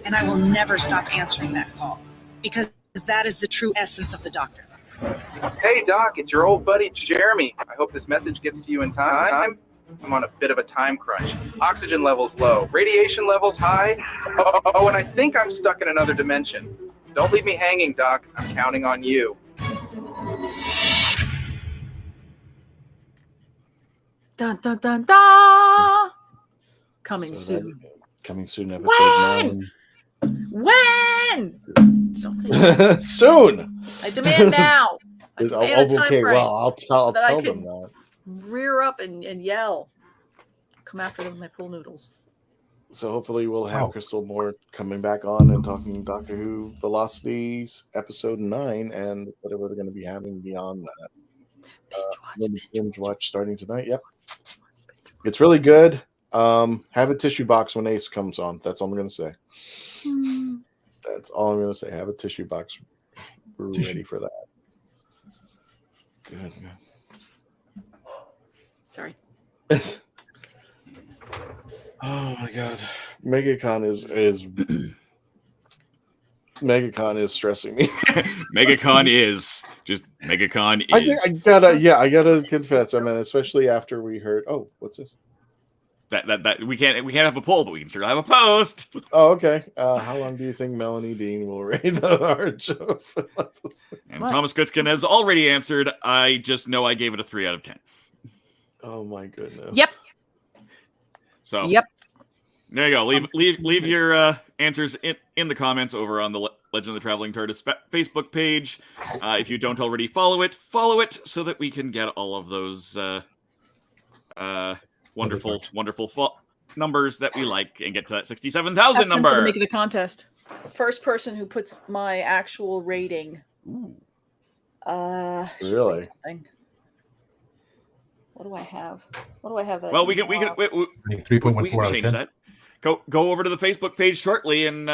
And I will never stop answering that call, because that is the true essence of the Doctor. Hey, Doc, it's your old buddy, Jeremy. I hope this message gets to you in time. I'm on a bit of a time crunch. Oxygen levels low, radiation levels high. Oh, and I think I'm stuck in another dimension. Don't leave me hanging, Doc. I'm counting on you. Dun, dun, dun, dun. Coming soon. Coming soon, episode 9. When? Don't say that. Soon. I demand now. I demand a time okay, frame well, I'll tell I them can that. rear up and yell. Come after them with my pool noodles. So hopefully we'll have Crystal Moore coming back on and talking Doctor Who Velocities episode 9 and whatever they're going to be having beyond that. Binge watch starting tonight. Yep. It's really good. Have a tissue box when Ace comes on. That's all I'm going to say. That's all I'm going to say. Have a tissue box. We're ready for that. Good. Sorry. Oh my god. MegaCon is MegaCon is stressing me. MegaCon is. I gotta confess. I mean, especially after we heard. Oh, what's this? That we can't have a poll, but we can still have a post. Oh, okay. How long do you think Melanie Dean will rate the art show? And Thomas Kutzkin has already answered. I just know I gave it a 3 out of 10. Oh my goodness. Yep. So there you go. Leave your answers in the comments over on the Legend of the Traveling TARDIS Facebook page. If you don't already follow it so that we can get all of those wonderful numbers that we like and get to that 67,000 number. Make it a contest. First person who puts my actual rating. Really? What do I have? That well, we can 3.14 change that. Go over to the Facebook page shortly, and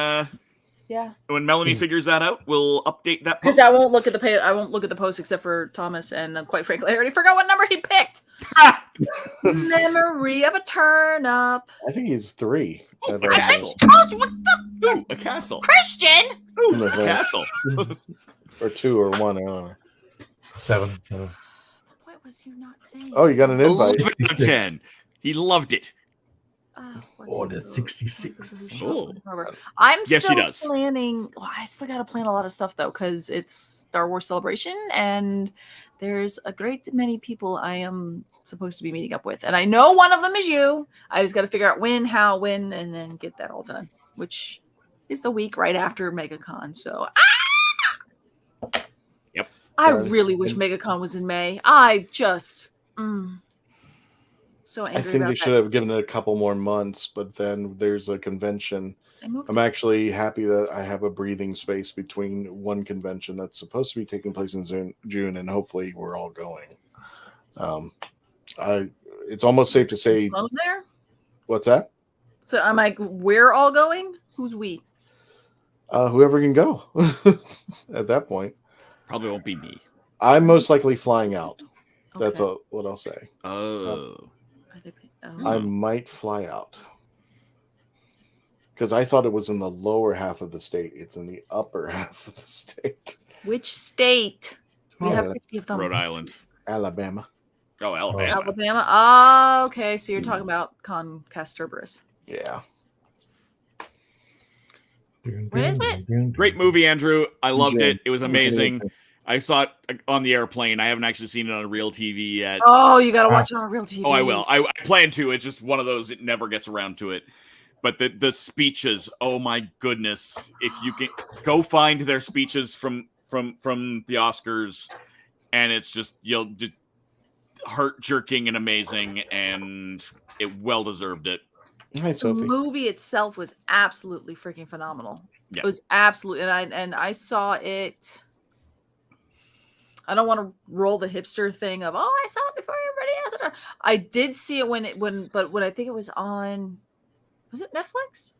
when Melanie figures that out, we'll update that post. Because I won't look at the post except for Thomas, and quite frankly, I already forgot what number he picked. Memory of a turnip. I think he's 3. I just told you what the a castle. Christian. A castle. Or 2 or 1. I don't know. 7. What was you not saying? Oh, you got an invite. 11 out of 10. He loved it. Order 66. Oh. I'm yes, still she does. planning. Well, I still got to plan a lot of stuff though, because it's Star Wars Celebration, and there's a great many people I am supposed to be meeting up with, and I know one of them is you. I just got to figure out when, and then get that all done, which is the week right after MegaCon. So, yep. I really wish MegaCon was in May. I just. So angry I think about they should have given it a couple more months, but then there's a convention. I'm actually happy that I have a breathing space between one convention that's supposed to be taking place in June, and hopefully we're all going. It's almost safe to say. There? What's that? So I'm like, we're all going? Who's we? Whoever can go at that point. Probably won't be me. I'm most likely flying out. Okay. That's what I'll say. I might fly out. Because I thought it was in the lower half of the state. It's in the upper half of the state. Which state? We have 50 of them. Rhode Island. Alabama. Oh, Alabama. Alabama. Oh, okay. So you're talking about Concasterburus. Yeah. When is it? Great movie, Andrew. I loved it. It was amazing. I saw it on the airplane. I haven't actually seen it on a real TV yet. Oh, you got to watch it on a real TV. Oh, I will. I plan to. It's just one of those, it never gets around to it. But the speeches, oh my goodness! If you can go find their speeches from the Oscars, and it's just heart jerking and amazing, and it well deserved it. Hi, Sophie. The movie itself was absolutely freaking phenomenal. Yeah. It was absolutely, and I saw it. I don't want to roll the hipster thing of I saw it before everybody else. I did see it when I think it was on. Was it Netflix?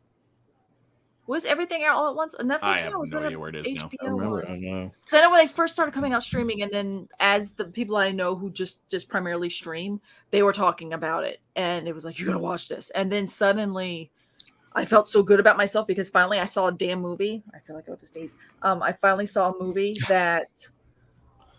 Was everything all at once? A Netflix? I have no idea where it is now. I remember. I know. So I know when they first started coming out streaming, and then as the people I know who just primarily stream, they were talking about it, and it was like, you gotta watch this. And then suddenly, I felt so good about myself because finally I saw a damn movie. I feel like I went to States. I finally saw a movie that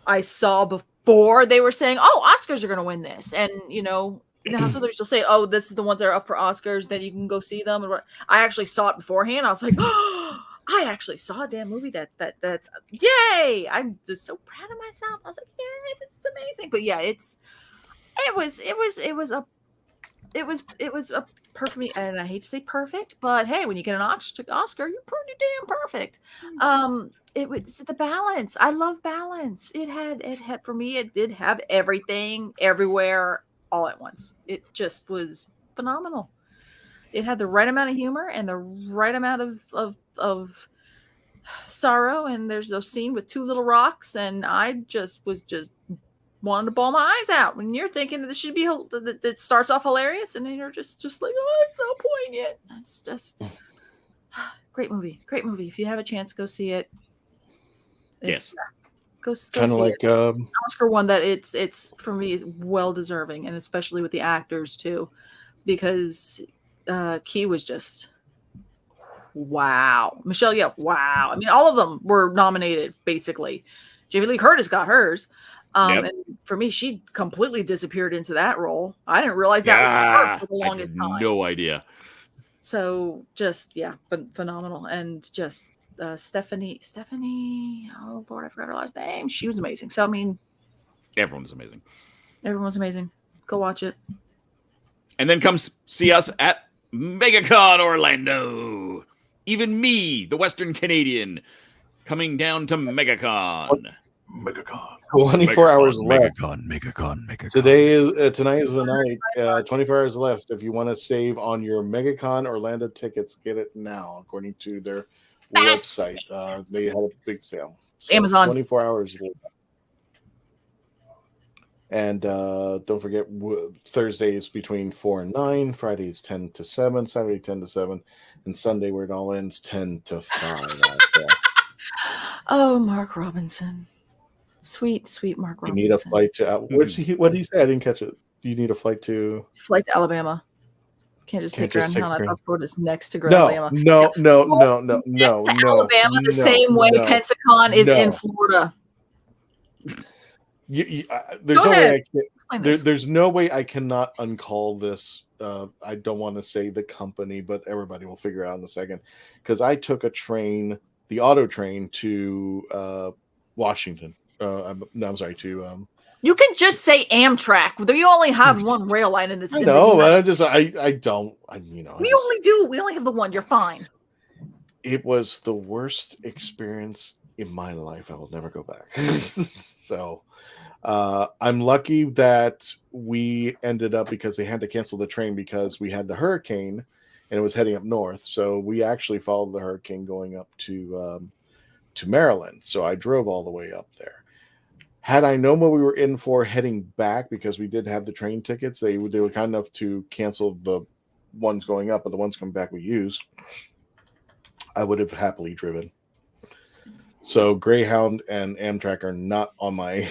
I saw before they were saying, "Oh, Oscars are gonna win this," and you know how sometimes you'll say, "Oh, this is the ones that are up for Oscars," then you can go see them. And I actually saw it beforehand. I was like, "Oh, I actually saw a damn movie that's yay!" I'm just so proud of myself. I was like, "Yay, this is amazing!" But yeah, it was a perfect. And I hate to say perfect, but hey, when you get an Oscar, you're pretty damn perfect. It was the balance. I love balance. It had for me. It did have everything, everywhere, all at once. It just was phenomenal. It had the right amount of humor and the right amount of sorrow. And there's a scene with two little rocks, and I just wanted to bawl my eyes out when you're thinking that this should be that starts off hilarious, and then you're just like, oh, it's so poignant. It's just great movie. If you have a chance, go see it. Yes. Go see Kind of like it. Oscar one that it's for me is well deserving, and especially with the actors too, because Key was just wow. Michelle, yeah, wow. I mean, all of them were nominated basically. Jamie Lee Curtis got hers. Yep. And for me, she completely disappeared into that role. I didn't realize that was her for the longest time. No idea. So just phenomenal, and just Stephanie. Oh Lord, I forgot her last name. She was amazing. So I mean, everyone's amazing. Everyone's amazing. Go watch it. And then come see us at MegaCon Orlando. Even me, the Western Canadian, coming down to MegaCon. MegaCon. 24 hours left. MegaCon. Tonight is the night. 24 hours left. If you want to save on your MegaCon Orlando tickets, get it now. According to their website, they had a big sale. So Amazon. 24 hours. And don't forget, Thursday is between 4 and 9. Friday is 10 to 7. Saturday 10 to 7, and Sunday where it all ends 10 to 5. Out there. Oh, Mark Robinson. Sweet Mark Robinson. You need a flight to what did he say? I didn't catch it. You need a flight to Alabama. Can't just take around town. I thought Florida's next to Alabama. No. Alabama the same way Pensacon is in Florida. There's no way I cannot uncall this. I don't want to say the company, but everybody will figure out in a second. Because I took a train, the auto train, to Washington. I'm sorry, to you can just say Amtrak. You only have one rail line in this. I know, but I don't. We only have the one. You're fine. It was the worst experience in my life. I will never go back. So I'm lucky that we ended up, because they had to cancel the train because we had the hurricane and it was heading up north. So we actually followed the hurricane going up to Maryland. So I drove all the way up there. Had I known what we were in for heading back, because we did have the train tickets, they were kind enough to cancel the ones going up, but the ones coming back we used, I would have happily driven. So Greyhound and Amtrak are not on my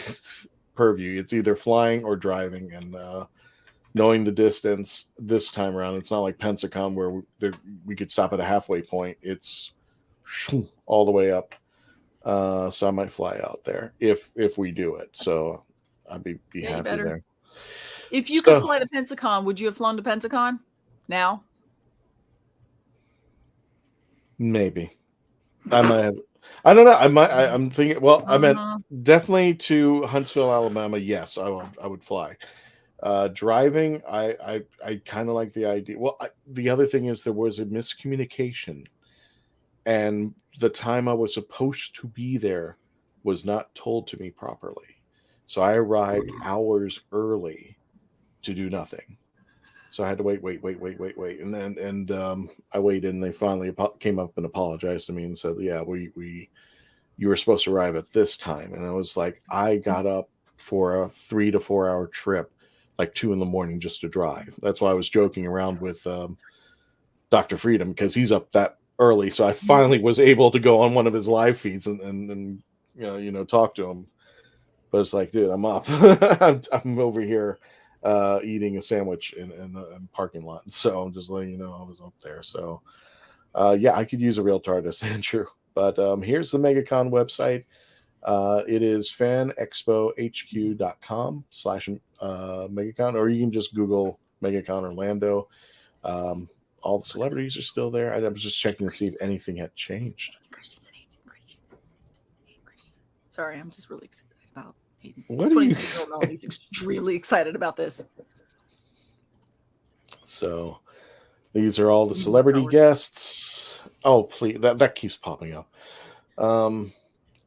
purview. It's either flying or driving, and knowing the distance this time around, it's not like Pensacon where we could stop at a halfway point. It's all the way up. So I might fly out there if we do it. So I'd be happy there. If you could fly to Pensacon, would you have flown to Pensacon now? Maybe. I might have. I don't know. I'm thinking. Well, I meant definitely to Huntsville, Alabama. Yes, I would fly. Driving, I kind of like the idea. Well, the other thing is there was a miscommunication, and the time I was supposed to be there was not told to me properly. So I arrived hours early to do nothing. So I had to wait. And then I waited, and they finally came up and apologized to me and said, yeah, you were supposed to arrive at this time. And I was like, I got up for a 3 to 4 hour trip, like 2 a.m. just to drive. That's why I was joking around with Dr. Freedom, because he's up that early. So I finally was able to go on one of his live feeds and talk to him. But it's like, dude, I'm up. I'm over here eating a sandwich in a parking lot. So I'm just letting you know I was up there. So yeah, I could use a real TARDIS, Andrew. But here's the MegaCon website. It is fanexpohq.com/MegaCon, or you can just Google MegaCon Orlando. All the celebrities are still there. I was just checking to see if anything had changed. Sorry, I'm just really excited about Aiden. What are you He's extremely excited about this. So these are all the celebrity guests. Oh, please, that keeps popping up.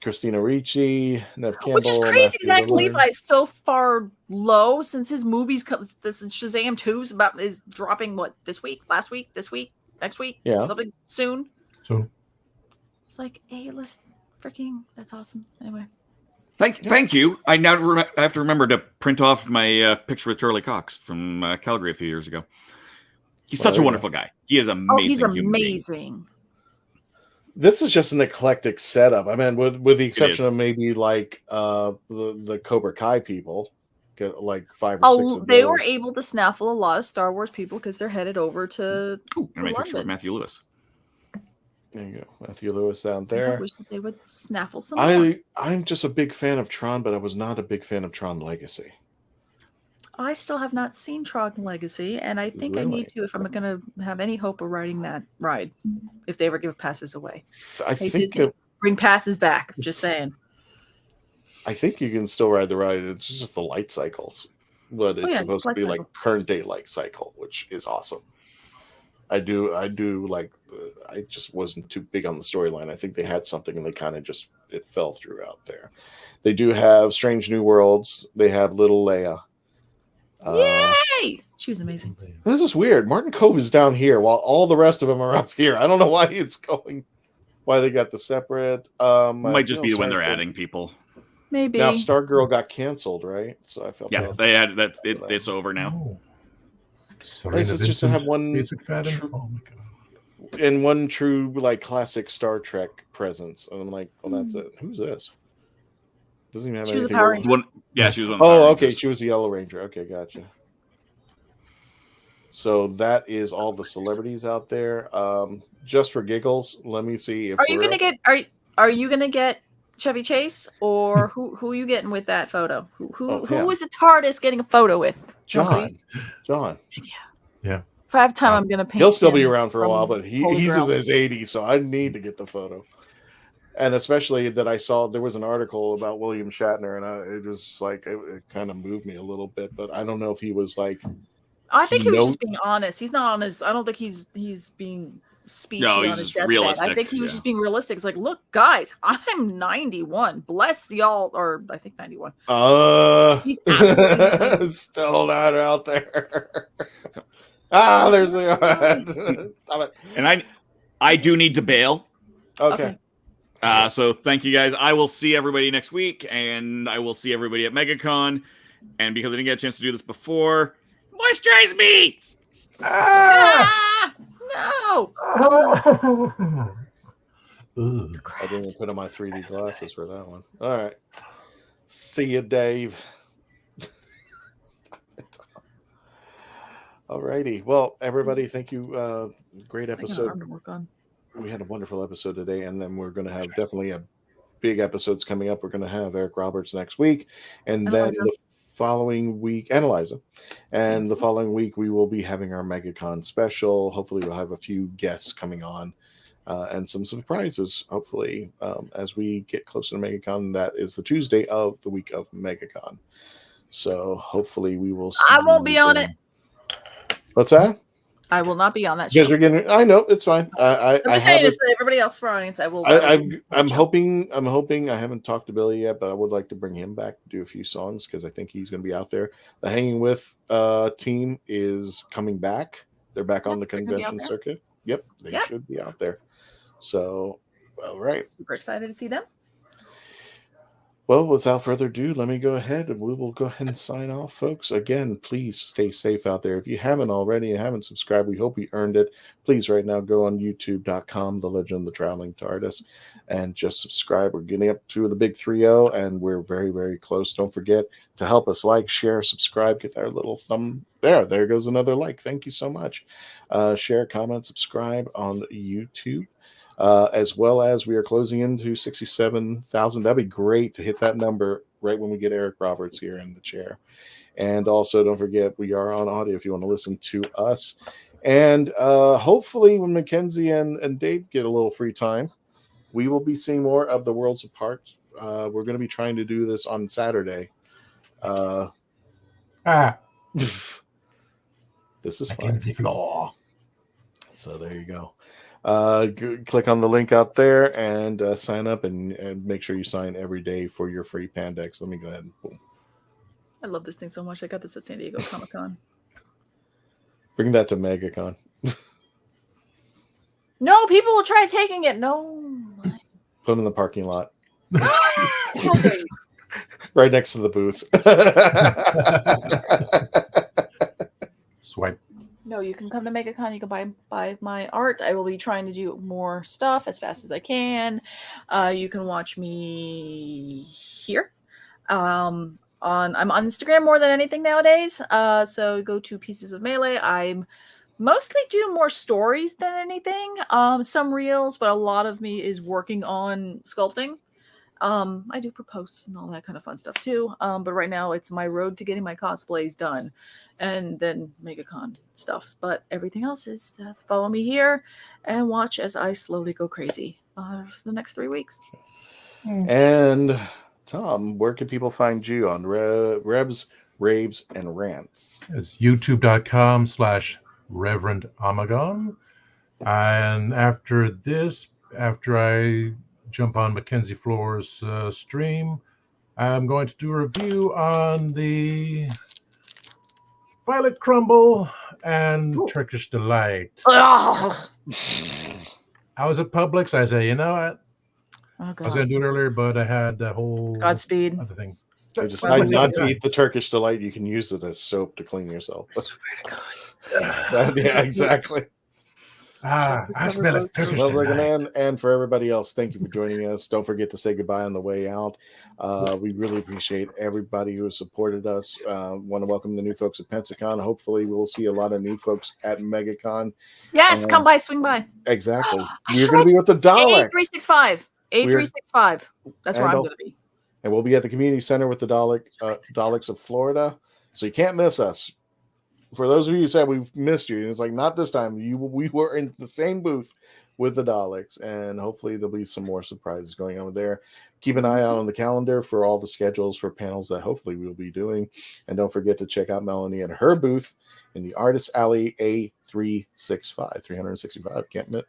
Christina Ricci, Nev Campbell, which is crazy. Matthew Zach Lillard. Levi's so far low since his movies come. This is Shazam 2 is dropping this week, last week, this week, next week, something soon. So it's like A-list freaking. That's awesome. Anyway, thank you. I now I have to remember to print off my picture with Charlie Cox from Calgary a few years ago. He's such a wonderful guy. He is amazing. Oh, he's human being. amazing. This is just an eclectic setup. I mean, with the exception of maybe like the Cobra Kai people, get like 5 or 6 of they those. were able to snaffle a lot of Star Wars people because they're headed over to And my picture with Matthew Lewis. There you go, Matthew Lewis out I there. wish that they would snaffle some more. I'm just a big fan of Tron, but I was not a big fan of Tron Legacy. I still have not seen Tron Legacy, and I think I need to if I'm going to have any hope of riding that ride, if they ever give passes away. I Hey, think Disney, bring passes back. Just saying. I think you can still ride the ride. It's just the light cycles, but it's supposed to be like current day light cycle, which is awesome. I do like. I just wasn't too big on the storyline. I think they had something, and they kind of just it fell through out there. They do have Strange New Worlds. They have Little Leia. Yay! She was amazing. This is weird. Martin Cove is down here while all the rest of them are up here. I don't know why it's going. Why they got the separate? Might just be when they're adding people. Maybe. Now Stargirl got canceled, right? So I felt they had that. It's over now. Nice, it's just to have one one true like classic Star Trek presence, and I'm like, well, that's it. Who's this? Doesn't even have she was a anything. Power Ranger. Yeah, she was one of the Power okay, Rangers. she was the Yellow Ranger. Okay, gotcha. So that is all the celebrities out there. Just for giggles, let me see if are you gonna get Chevy Chase, or who are you getting with that photo? Who is the TARDIS getting a photo with? John. Yeah. If I have time, I'm gonna paint. He'll still him be around for a while, but Holy he's Grail. in his 80s, so I need to get the photo. And especially that I saw there was an article about William Shatner, and it was like it kind of moved me a little bit. But I don't know if he was like. I think he was just being honest. He's not on his. I don't think he's being speechy No, on he's his just deathbed. realistic, I think he was just being realistic. It's like, look, guys, I'm 91. Bless y'all, or I think 91. He's absolutely still not out there. There's the. Stop it. And I do need to bail. Okay. So thank you guys. I will see everybody next week, and I will see everybody at MegaCon. And because I didn't get a chance to do this before, moisturize me. No. I didn't even put on my 3D glasses for that one. All right. See you, Dave. Stop it. All righty. Well, everybody, thank you. Great episode. To work on. We had a wonderful episode today, and then we're going to have definitely a big episodes coming up. We're going to have Eric Roberts next week, and then the following week, and Eliza, and the following week we will be having our MegaCon special. Hopefully, we'll have a few guests coming on, and some surprises. Hopefully, as we get closer to MegaCon, that is the Tuesday of the week of MegaCon. So hopefully we will see. I won't be on it. What's that? I will not be on that Because show. you're getting. I know it's fine. I'm just saying this to everybody else for our audience. I will. I'm hoping. I haven't talked to Billie yet, but I would like to bring him back to do a few songs because I think he's going to be out there. The Hanging With team is coming back. They're back on the convention circuit. Yep, they should be out there. So, all right. Super excited to see them. Well, without further ado, let me go ahead and we will go ahead and sign off, folks. Again, please stay safe out there. If you haven't already and haven't subscribed, we hope you earned it. Please, right now, go on youtube.com, The Legend of the Traveling TARDIS, and just subscribe. We're getting up to the big 3-0, and we're very, very close. Don't forget to help us like, share, subscribe, get our little thumb there. There goes another like. Thank you so much. Share, comment, subscribe on YouTube. As well as we are closing into 67,000. That'd be great to hit that number right when we get Eric Roberts here in the chair. And also, don't forget, we are on audio if you want to listen to us. And hopefully, when Mackenzie and Dave get a little free time, we will be seeing more of the Worlds Apart. We're going to be trying to do this on Saturday. This is Mackenzie fun. So there you go. Click on the link out there and sign up and make sure you sign every day for your free Pandex. Let me go ahead and boom. I love this thing so much. I got this at San Diego Comic-Con. Bring that to MegaCon. No, people will try taking it. No. Put them in the parking lot. Right next to the booth. Swipe. No, you can come to MegaCon. You can buy my art. I will be trying to do more stuff as fast as I can. You can watch me here. I'm on Instagram more than anything nowadays. So go to Pieces of Melee. I'm mostly do more stories than anything. Some reels, but a lot of me is working on sculpting. I do posts and all that kind of fun stuff too. But right now it's my road to getting my cosplays done and then MegaCon stuff. But everything else is to follow me here and watch as I slowly go crazy for the next 3 weeks. And Tom, where can people find you on Rebs, Raves, and Rants? It's youtube.com/Reverend Amagon. And after this, after I jump on Mackenzie Floor's stream, I'm going to do a review on the Violet Crumble and Turkish Delight. I was at Publix. I said, you know what? I was going to do it earlier, but I had the whole Godspeed other thing. I decided not to eat the Turkish Delight. You can use it as soap to clean yourself. I swear to God. Yeah, exactly. I smell it. Love like a man. And for everybody else, thank you for joining us. Don't forget to say goodbye on the way out. We really appreciate everybody who has supported us. Want to welcome the new folks at Pensacon. Hopefully, we'll see a lot of new folks at MegaCon. Yes, come by, swing by. Exactly. We're going to be with the Daleks. A365. A365. That's where I'm going to be. And we'll be at the community center with the Daleks of Florida. So you can't miss us. For those of you who said we've missed you, it's like, not this time. We were in the same booth with the Daleks, and hopefully there'll be some more surprises going on there. Keep an eye out on the calendar for all the schedules for panels that hopefully we'll be doing. And don't forget to check out Melanie at her booth in the Artist Alley A365. 365. Can't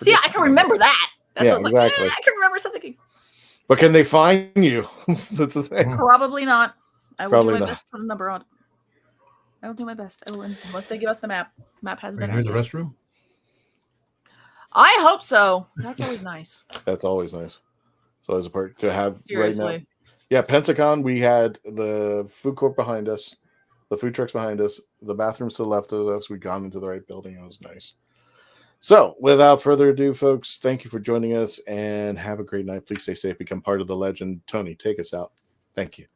See, I can remember that. That's exactly. I can remember something. But can they find you? That's the thing. Probably not. I will Probably do my not. best to put a number on. I will do my best. I will, unless they give us the map. Map has been. Are you in the restroom? I hope so. That's always nice. That's always nice. It's always a perk to have Seriously. right now. Yeah, Pensacon, we had the food court behind us, the food trucks behind us, the bathrooms to the left of us. We'd gone into the right building. It was nice. So, without further ado, folks, thank you for joining us and have a great night. Please stay safe. Become part of the legend. Tony, take us out. Thank you.